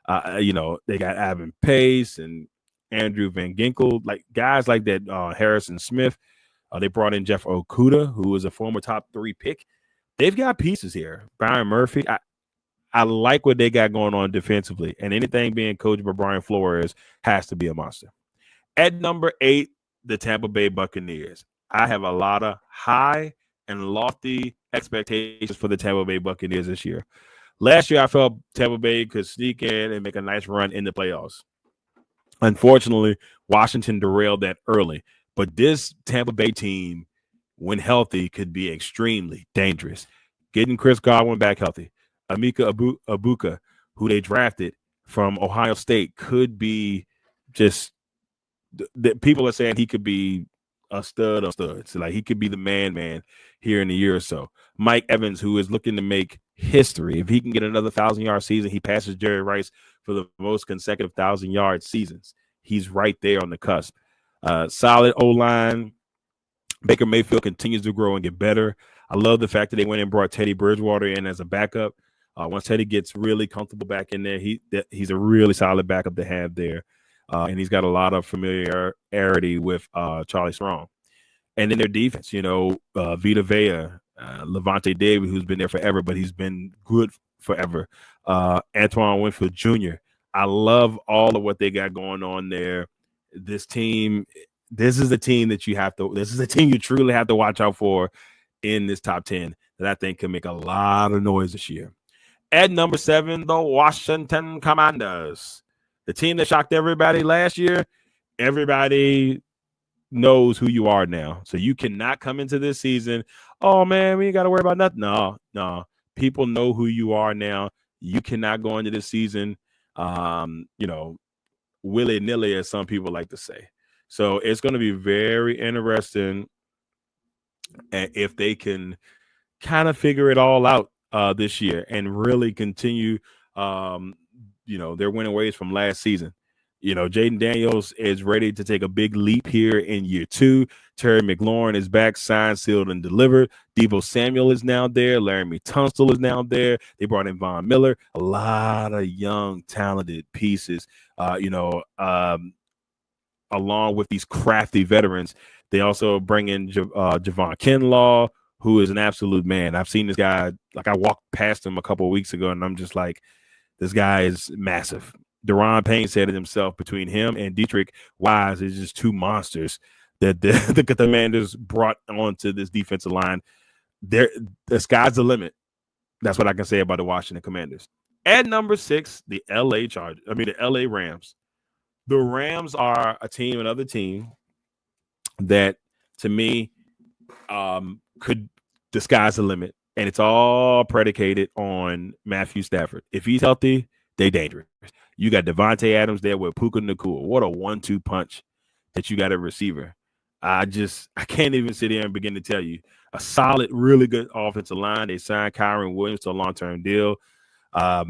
They got Evan Pace and Andrew Van Ginkel, like guys like that, Harrison Smith. They brought in Jeff Okuda, who was a former top 3 pick. They've got pieces here. Byron Murphy. I like what they got going on defensively, and anything being coached by Brian Flores has to be a monster. At number 8, the Tampa Bay Buccaneers. I have a lot of high and lofty expectations for the Tampa Bay Buccaneers this year. Last year, I felt Tampa Bay could sneak in and make a nice run in the playoffs. Unfortunately, Washington derailed that early. But this Tampa Bay team, when healthy, could be extremely dangerous. Getting Chris Godwin back healthy. Emeka Egbuka, who they drafted from Ohio State could be just that people are saying he could be a stud of studs. So like he could be the man here in a year or so. Mike Evans, who is looking to make history. If he can get another 1,000-yard season, he passes Jerry Rice for the most consecutive 1,000-yard seasons. He's right there on the cusp. Solid O-line. Baker Mayfield continues to grow and get better. I love the fact that they went and brought Teddy Bridgewater in as a backup. Once Teddy gets really comfortable back in there, he's a really solid backup to have there. And he's got a lot of familiarity with Charlie Strong. And then their defense, Vita Vea, Levante David, who's been there forever, but he's been good forever. Antoine Winfield Jr. I love all of what they got going on there. This is the team you truly have to watch out for in this top 10 that I think can make a lot of noise this year. At number 7, the Washington Commanders. The team that shocked everybody last year, everybody knows who you are now. So you cannot come into this season, oh, man, we ain't got to worry about nothing. No. People know who you are now. You cannot go into this season, willy-nilly, as some people like to say. So it's going to be very interesting if they can kind of figure it all out this year and really continue their winning ways from last season. Jaden Daniels is ready to take a big leap here in year 2. Terry McLaurin is back, signed, sealed, and delivered. Deebo Samuel is now there. Laramie Tunstall is now there. They brought in Von Miller. A lot of young, talented pieces, along with these crafty veterans. They also bring in Javon Kinlaw, who is an absolute man. I've seen this guy, I walked past him a couple of weeks ago, and I'm just like, this guy is massive. Deron Payne said it himself, between him and Dietrich Wise is just two monsters that the Commanders brought onto this defensive line. The sky's the limit. That's what I can say about the Washington Commanders. At number 6, the LA Rams. The Rams are another team that, to me, the sky's the limit. And it's all predicated on Matthew Stafford. If he's healthy, they dangerous. You got Devontae Adams there with Puka Nacua. What a 1-2 punch that you got a receiver. I can't even sit here and begin to tell you. A solid, really good offensive line. They signed Kyron Williams to a long-term deal. I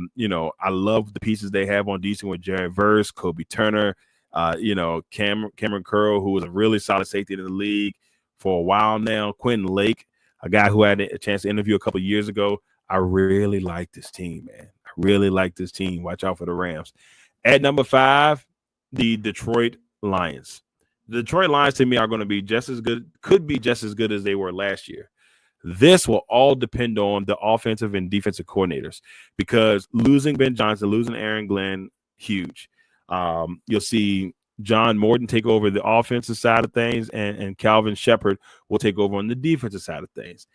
love the pieces they have on defense with Jared Verse, Kobe Turner, Cameron Curl, who was a really solid safety in the league for a while now. Quentin Lake, a guy who I had a chance to interview a couple of years ago. I really like this team, man. I really like this team. Watch out for the Rams. At number 5, the Detroit Lions. The Detroit Lions, to me, are going to be just as good, could be just as good as they were last year. This will all depend on the offensive and defensive coordinators, because losing Ben Johnson, losing Aaron Glenn, huge. You'll see John Morton take over the offensive side of things, and Calvin Shepard will take over on the defensive side of things.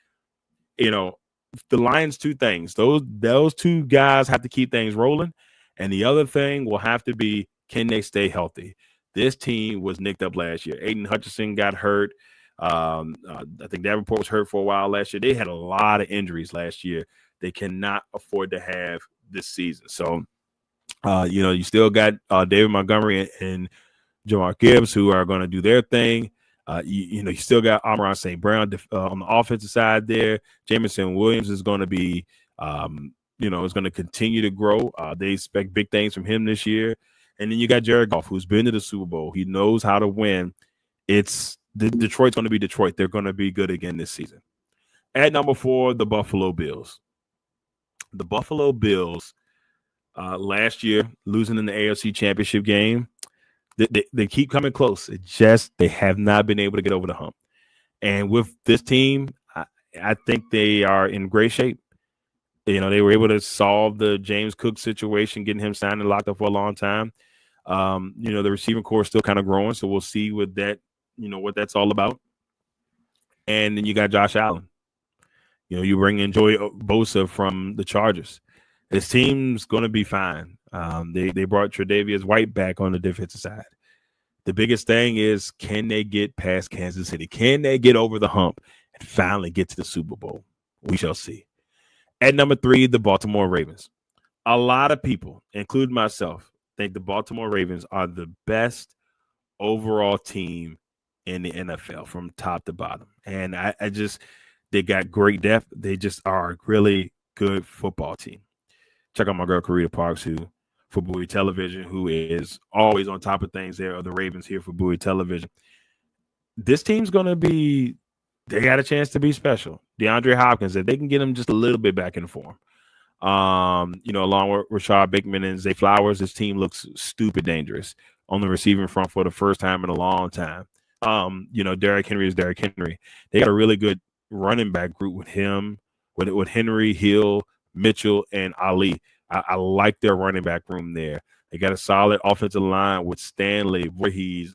The Lions, two things. Those two guys have to keep things rolling, and the other thing will have to be, can they stay healthy? This team was nicked up last year. Aiden Hutchinson got hurt. I think Davenport was hurt for a while last year. They had a lot of injuries last year. They cannot afford to have this season. So, you still got David Montgomery and Jamar Gibbs, who are going to do their thing. You still got Amon St. Brown on the offensive side there. Jameson Williams is going to be, is going to continue to grow. They expect big things from him this year. And then you got Jared Goff, who's been to the Super Bowl. He knows how to win. Detroit's going to be Detroit. They're going to be good again this season. At number 4, the Buffalo Bills. The Buffalo Bills, last year, losing in the AFC Championship game. They keep coming close. They have not been able to get over the hump. And with this team, I think they are in great shape. They were able to solve the James Cook situation, getting him signed and locked up for a long time. The receiving core is still kind of growing, so we'll see what that's all about. And then you got Josh Allen. You bring in Joey Bosa from the Chargers. This team's going to be fine. They brought Tre'Davious White back on the defensive side. The biggest thing is, can they get past Kansas City? Can they get over the hump and finally get to the Super Bowl? We shall see. At number 3, the Baltimore Ravens. A lot of people, including myself, think the Baltimore Ravens are the best overall team in the NFL from top to bottom. And I just, they got great depth. They just are a really good football team. Check out my girl, Karita Parks, who for Bowie Television, who is always on top of things there, are the Ravens here for Bowie Television. This team's going to be, they got a chance to be special. DeAndre Hopkins, if they can get him just a little bit back in form. Along with Rashad Bateman and Zay Flowers, this team looks stupid dangerous on the receiving front for the first time in a long time. Derrick Henry is Derrick Henry. They got a really good running back group with him, with Henry, Hill, Mitchell, and Ali. I like their running back room there. They got a solid offensive line with Stanley, Voorhees,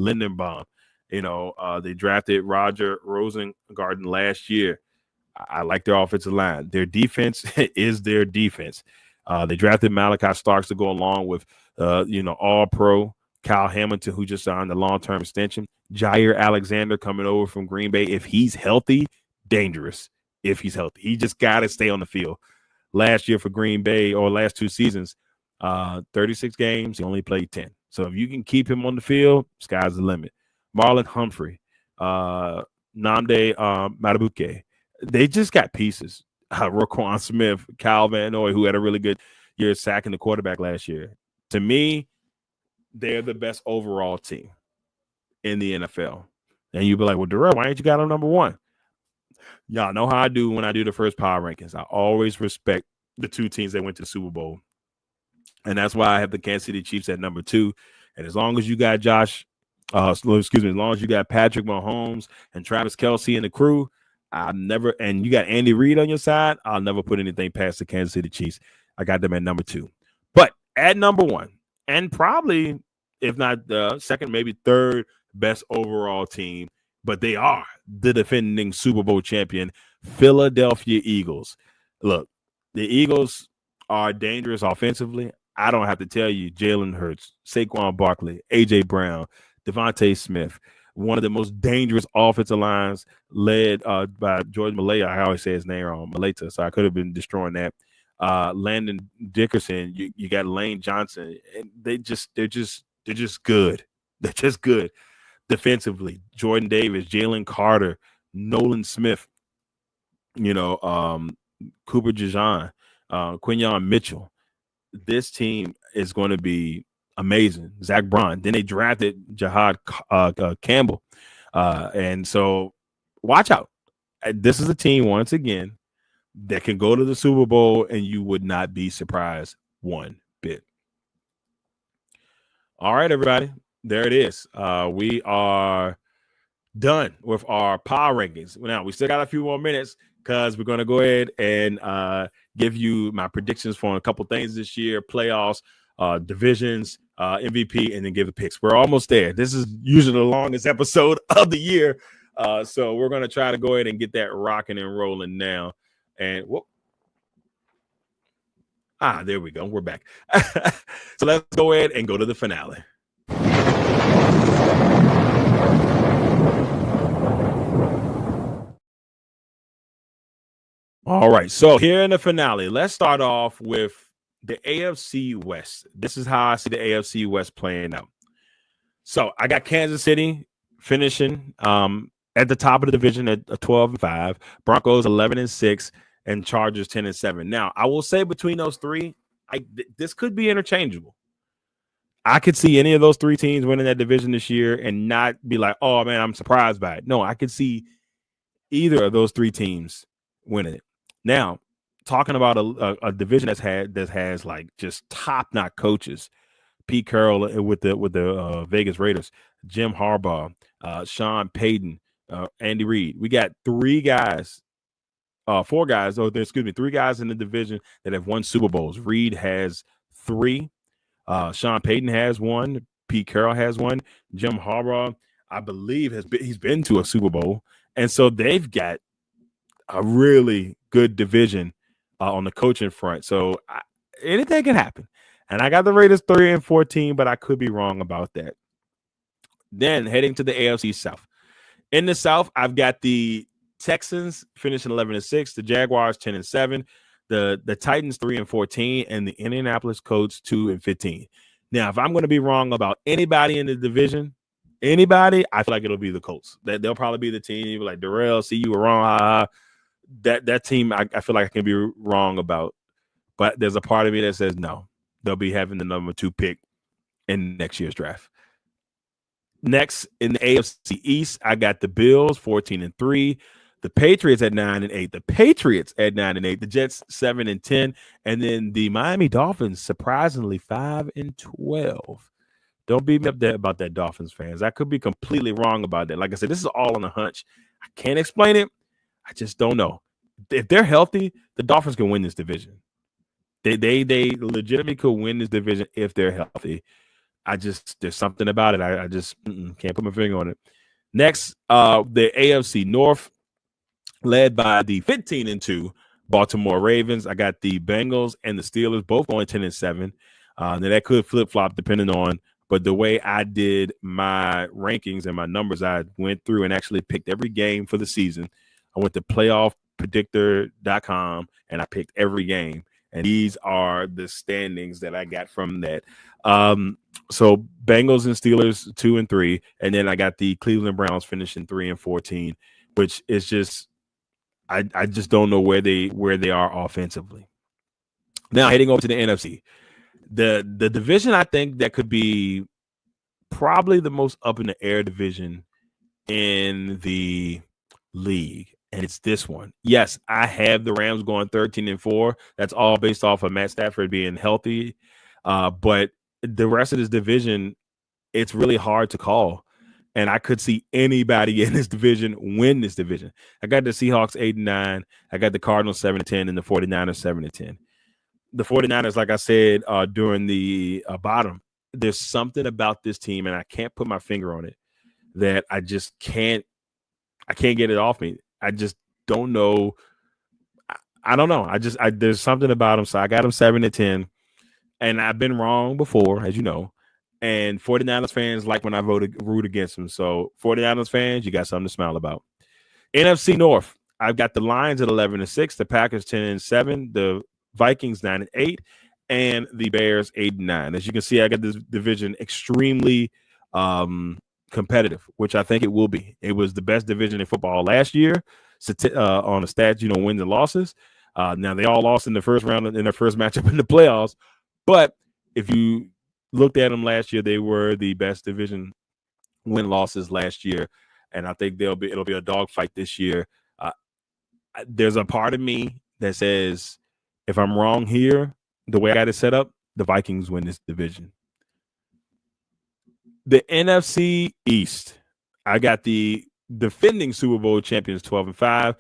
Lindenbaum. They drafted Roger Rosengarten last year. I like their offensive line. Their defense is their defense. They drafted Malachi Starks to go along with, All-Pro Kyle Hamilton, who just signed a long-term extension. Jair Alexander coming over from Green Bay. If he's healthy, dangerous. If he's healthy, he just got to stay on the field. Last year for Green Bay, or last 2 seasons, 36 games, he only played 10. So if you can keep him on the field, sky's the limit. Marlon Humphrey, Nnamdi Madubuike. They just got pieces. Roquan Smith, Kyle Van Noy, who had a really good year sacking the quarterback last year. To me, they're the best overall team in the NFL. And you'd be like, well, Darrell, why ain't you got them number one? Y'all know how I do when I do the first power rankings. I always respect the 2 teams that went to the Super Bowl. And that's why I have the Kansas City Chiefs at number 2. And as long as you got as long as you got Patrick Mahomes and Travis Kelce and the crew, and you got Andy Reid on your side, I'll never put anything past the Kansas City Chiefs. I got them at number 2. But at number 1, and probably, if not the second, maybe third best overall team, but they are the defending Super Bowl champion, Philadelphia Eagles. Look, the Eagles are dangerous offensively. I don't have to tell you, Jalen Hurts, Saquon Barkley, A.J. Brown, Devontae Smith, one of the most dangerous offensive lines led by George Malaya. I always say his name wrong, Maleta, so I could have been destroying that. Landon Dickerson, you got Lane Johnson, and they're just good. They're just good defensively. Jordan Davis, Jalen Carter, Nolan Smith, Cooper Jajan, Quinyon Mitchell. This team is going to be amazing. Zach Braun. Then they drafted Jahad Campbell. And so watch out. This is a team, once again, that can go to the Super Bowl and you would not be surprised one bit. All right, everybody. There it is. We are done with our power rankings. Now, we still got a few more minutes because we're going to go ahead and give you my predictions for a couple things this year, playoffs, divisions, MVP, and then give the picks. We're almost there. This is usually the longest episode of the year. So we're going to try to go ahead and get that rocking and rolling now. And there we go. We're back. So let's go ahead and go to the finale. All right. So here in the finale, let's start off with the AFC West. This is how I see the AFC West playing out. So I got Kansas City finishing at the top of the division at 12-5, Broncos 11-6, and Chargers 10-7. Now, I will say between those three, this could be interchangeable. I could see any of those 3 teams winning that division this year and not be like, oh, man, I'm surprised by it. No, I could see either of those 3 teams winning it. Now, talking about a division that has like just top-notch coaches, Pete Carroll with the Vegas Raiders, Jim Harbaugh, Sean Payton, Andy Reid. We got 3 guys in the division that have won Super Bowls. Reid has 3. Sean Payton has 1. Pete Carroll has 1. Jim Harbaugh, I believe, he's been to a Super Bowl. And so they've got a really good division on the coaching front. So anything can happen. And I got the Raiders 3-14, but I could be wrong about that. Then heading to the AFC South. In the South, I've got the Texans finishing 11-6, the Jaguars 10-7, The Titans 3-14, and the Indianapolis Colts 2-15. Now, if I'm going to be wrong about anybody in the division, I feel like it'll be the Colts. That they'll probably be the team. Like, Darrell, see, you were wrong. That team, I feel like I can be wrong about. But there's a part of me that says no. They'll be having the number 2 pick in next year's draft. Next, in the AFC East, I got the Bills 14-3. The Patriots at 9-8. The Jets 7-10, and then the Miami Dolphins surprisingly 5-12. Don't beat me up there about that, Dolphins fans. I could be completely wrong about that. Like I said, this is all on a hunch. I can't explain it. I just don't know. If they're healthy, the Dolphins can win this division. They legitimately could win this division if they're healthy. There's something about it. I just can't put my finger on it. Next, the AFC North, led by the 15-2 Baltimore Ravens. I got the Bengals and the Steelers both going 10-7. Now that could flip-flop depending on, but the way I did my rankings and my numbers, I went through and actually picked every game for the season. I went to playoffpredictor.com and I picked every game. And these are the standings that I got from that. So Bengals and Steelers 2-3, and then I got the Cleveland Browns finishing 3-14, which is just I just don't know where they are offensively. Now heading over to the NFC, the division I think that could be probably the most up in the air division in the league. And it's this one. Yes, I have the Rams going 13-4. That's all based off of Matt Stafford being healthy. But the rest of this division, it's really hard to call. And I could see anybody in this division win this division. I got the Seahawks 8-9. I got the Cardinals 7-10 and the 49ers 7-10. The 49ers, like I said, during the bottom, there's something about this team, and I can't put my finger on it, that I just can't get it off me. I just don't know. I don't know. There's something about them. So I got them 7-10, and I've been wrong before, as you know. And 49ers fans like when I root against them. So 49ers fans, you got something to smile about. NFC North, I've got the Lions at 11-6, the Packers 10-7, the Vikings 9-8, and the Bears 8-9. As you can see, I got this division extremely competitive, which I think it will be. It was the best division in football last year on the stats, wins and losses. Now they all lost in the first round in their first matchup in the playoffs, but if you looked at them last year, they were the best division win losses last year, and I think it'll be a dogfight this year. There's a part of me that says if I'm wrong here, the way I got it set up, the Vikings win this division. The NFC East, I got the defending Super Bowl champions 12-5,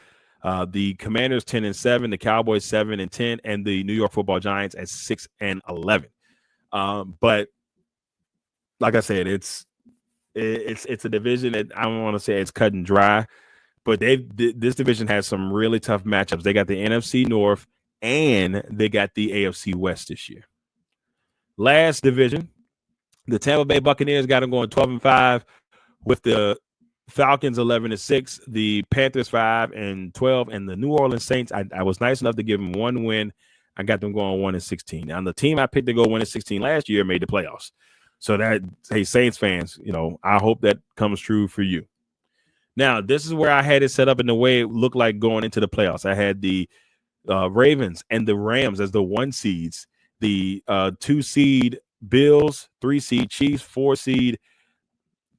the Commanders 10-7, the Cowboys 7-10, and the New York Football Giants at 6-11. But like I said, it's a division that I don't want to say it's cut and dry, but this division has some really tough matchups. They got the NFC North and they got the AFC West this year. Last division, the Tampa Bay Buccaneers got them going 12-5 with the Falcons 11-6, the Panthers 5-12, and the New Orleans Saints. I was nice enough to give them one win. I got them going 1-16. Now, the team I picked to go 1-16 last year made the playoffs. So hey, Saints fans, I hope that comes true for you. Now, this is where I had it set up in the way it looked like going into the playoffs. I had the Ravens and the Rams as the 1 seeds, the 2 seed Bills, 3 seed Chiefs, 4 seed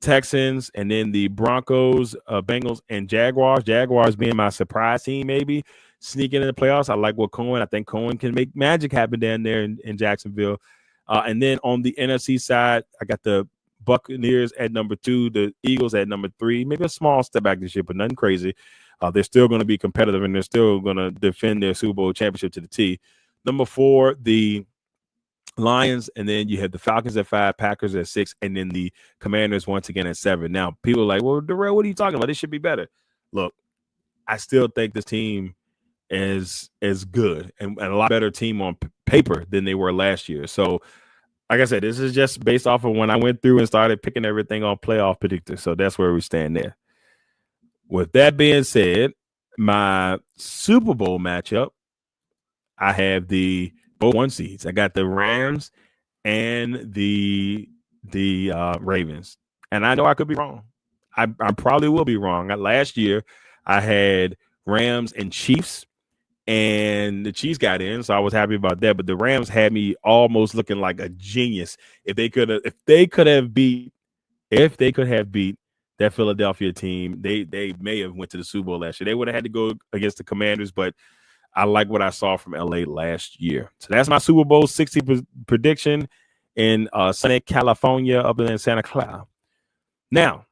Texans, and then the Broncos, Bengals, and Jaguars. Jaguars being my surprise team, maybe sneaking in the playoffs. I like what Cohen. I think Cohen can make magic happen down there in Jacksonville. And then on the NFC side, I got the Buccaneers at number 2, the Eagles at number 3. Maybe a small step back this year, but nothing crazy. They're still going to be competitive, and they're still going to defend their Super Bowl championship to the T. Number 4, the Lions, and then you have the Falcons at 5, Packers at 6, and then the Commanders once again at 7. Now, people are like, well, Darrell, what are you talking about? This should be better. Look, I still think this team is good and a lot better team on paper than they were last year. So, like I said, this is just based off of when I went through and started picking everything on playoff predictors. So that's where we stand there. With that being said, my Super Bowl matchup, I have the both 1 seeds. I got the Rams and the Ravens. And I know I could be wrong. I probably will be wrong. Last year, I had Rams and Chiefs, and the Chiefs got in, so I was happy about that. But the Rams had me almost looking like a genius if they could have beat that Philadelphia team. They may have went to the Super Bowl last year. They would have had to go against the Commanders, but I like what I saw from LA last year. So that's my Super Bowl 60 prediction in sunny California up in Santa Clara. Now,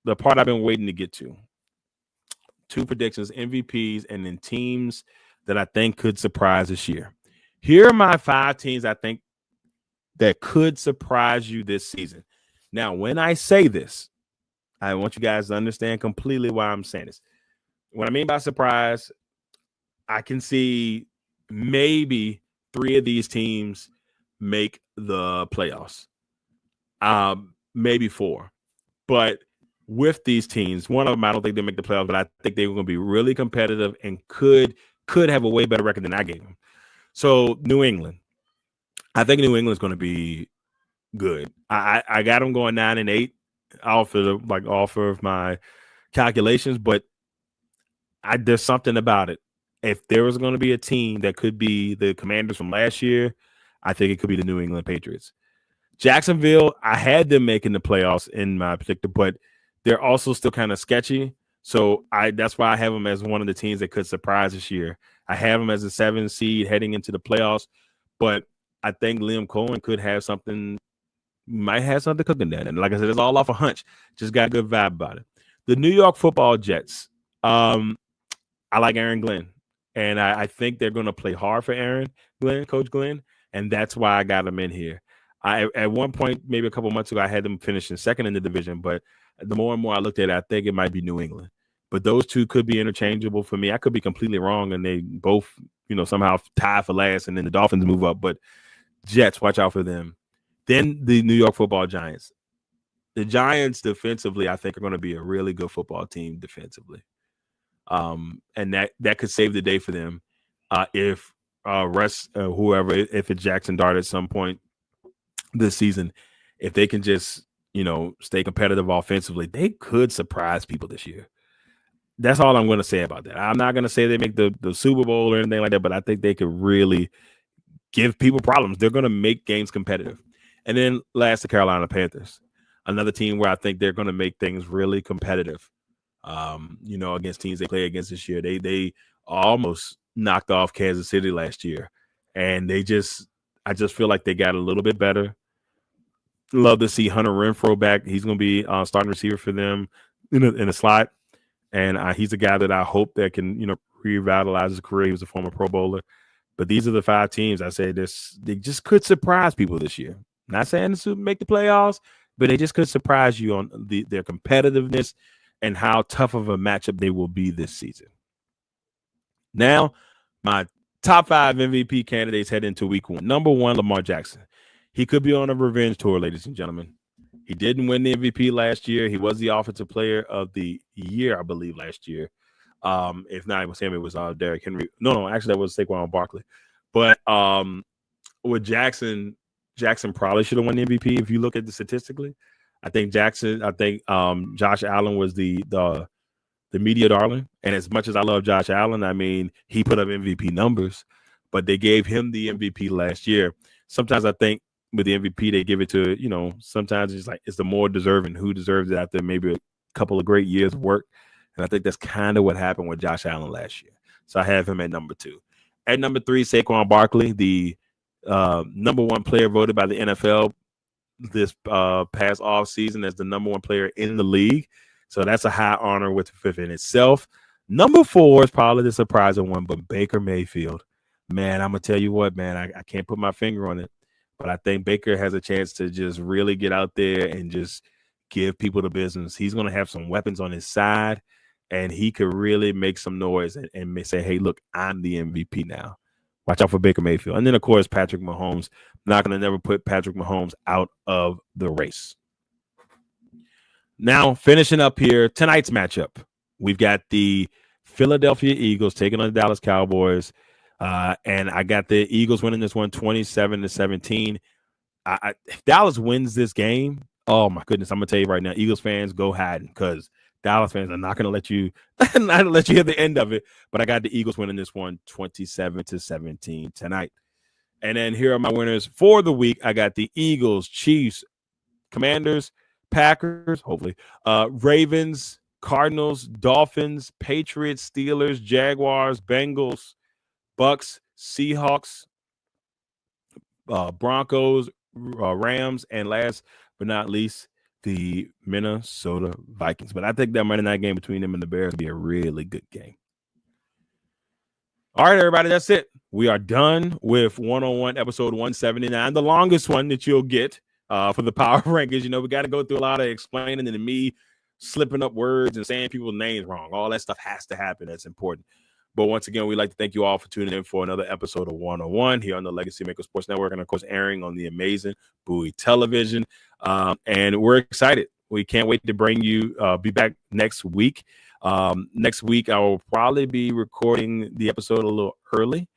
the part I've been waiting to get to. 2 predictions, MVPs, and then teams that I think could surprise this year. Here are my 5 teams I think that could surprise you this season. Now, when I say this, I want you guys to understand completely why I'm saying this. What I mean by surprise, I can see maybe 3 of these teams make the playoffs. Maybe 4. But with these teams, one of them, I don't think they make the playoffs, but I think they're going to be really competitive and could have a way better record than I gave them. So New England, I think New England's going to be good. I got them going 9-8 off of my calculations, but there's something about it. If there was going to be a team that could be the Commanders from last year, I think it could be the New England Patriots. Jacksonville, I had them making the playoffs in my predictor, but they're also still kind of sketchy. So that's why I have them as one of the teams that could surprise this year. I have them as a 7 seed heading into the playoffs, but I think Liam Cohen might have something cooking there. And like I said, it's all off a hunch. Just got a good vibe about it. The New York Football Jets. I like Aaron Glenn, and I think they're going to play hard for Coach Glenn, and that's why I got them in here. At one point, maybe a couple months ago, I had them finishing second in the division, but the more and more I looked at it, I think it might be New England. But those 2 could be interchangeable for me. I could be completely wrong, and they both, somehow tie for last, and then the Dolphins move up. But Jets, watch out for them. Then the New York Football Giants. The Giants defensively, I think, are going to be a really good football team defensively. And that could save the day for them if Russ, whoever, if it's Jackson Dart at some point this season, if they can just stay competitive offensively, they could surprise people this year. That's all I'm going to say about that. I'm not going to say they make the Super Bowl or anything like that, but I think they could really give people problems. They're going to make games competitive. And then last, the Carolina Panthers, another team where I think they're going to make things really competitive. Against teams they play against this year. They almost knocked off Kansas City last year, and I just feel like they got a little bit better. Love to see Hunter Renfrow back. He's going to be starting receiver for them in a slot, and he's a guy that I hope that can revitalize his career. He was a former Pro Bowler, but these are the 5 teams I say they just could surprise people this year. Not saying to make the playoffs, but they just could surprise you on their competitiveness and how tough of a matchup they will be this season. Now, my top 5 MVP candidates head into week 1. Number 1, Lamar Jackson. He could be on a revenge tour, ladies and gentlemen. He didn't win the MVP last year. He was the offensive player of the year, I believe, last year. If not, it was him. It was Derrick Henry. No, actually, that was Saquon Barkley. But with Jackson probably should have won the MVP if you look at the statistically. I think Josh Allen was the media darling. And as much as I love Josh Allen, I mean, he put up MVP numbers, but they gave him the MVP last year. Sometimes I think with the MVP, they give it to, sometimes it's the more deserving who deserves it after maybe a couple of great years of work. And I think that's kind of what happened with Josh Allen last year. So I have him at number 2. At number 3, Saquon Barkley, the number 1 player voted by the NFL this past off season as the number 1 player in the league. So that's a high honor within itself. Number 4 is probably the surprising one, but Baker Mayfield. Man, I'm going to tell you what, man, I can't put my finger on it, but I think Baker has a chance to just really get out there and just give people the business. He's going to have some weapons on his side, and he could really make some noise and say, hey, look, I'm the MVP now. Watch out for Baker Mayfield. And then, of course, Patrick Mahomes. Not going to never put Patrick Mahomes out of the race. Now, finishing up here, tonight's matchup. We've got the Philadelphia Eagles taking on the Dallas Cowboys. And I got the Eagles winning this one 27-17. If Dallas wins this game, oh my goodness, I'm gonna tell you right now, Eagles fans, go hiding, because Dallas fans are not gonna let you hear the end of it. But I got the Eagles winning this one 27-17 tonight. And then here are my winners for the week. I got the Eagles, Chiefs, Commanders, Packers, hopefully, Ravens, Cardinals, Dolphins, Patriots, Steelers, Jaguars, Bengals, Bucks, Seahawks, Broncos, Rams, and last but not least, the Minnesota Vikings. But I think that Monday night game between them and the Bears will be a really good game. All right, everybody, that's it. We are done with 101 episode 179, the longest one that you'll get for the Power Rankings. You know, we got to go through a lot of explaining and me slipping up words and saying people's names wrong. All that stuff has to happen. That's important. But once again, we'd like to thank you all for tuning in for another episode of 101 here on the Legacy Maker Sports Network, and of course, airing on the amazing Bowie Television. And we're excited. We can't wait to bring you, be back next week. Next week, I will probably be recording the episode a little early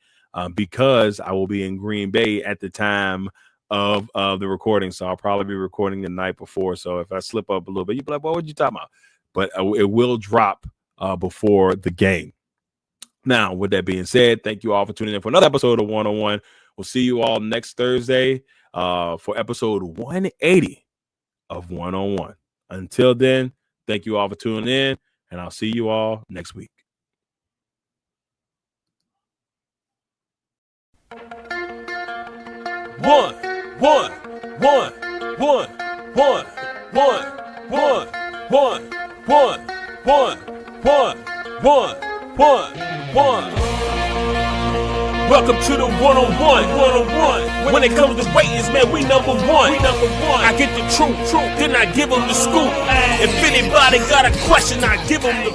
because I will be in Green Bay at the time of the recording. So I'll probably be recording the night before. So if I slip up a little bit, you'll be like, what you talking about? But it will drop before the game. Now, with that being said, thank you all for tuning in for another episode of 101. We'll see you all next Thursday for episode 180 of 101. Until then, thank you all for tuning in, and I'll see you all next week. One. Welcome to the 101. When it comes to ratings, man, we number one. I get the truth, then I give them the scoop. If anybody got a question, I give them the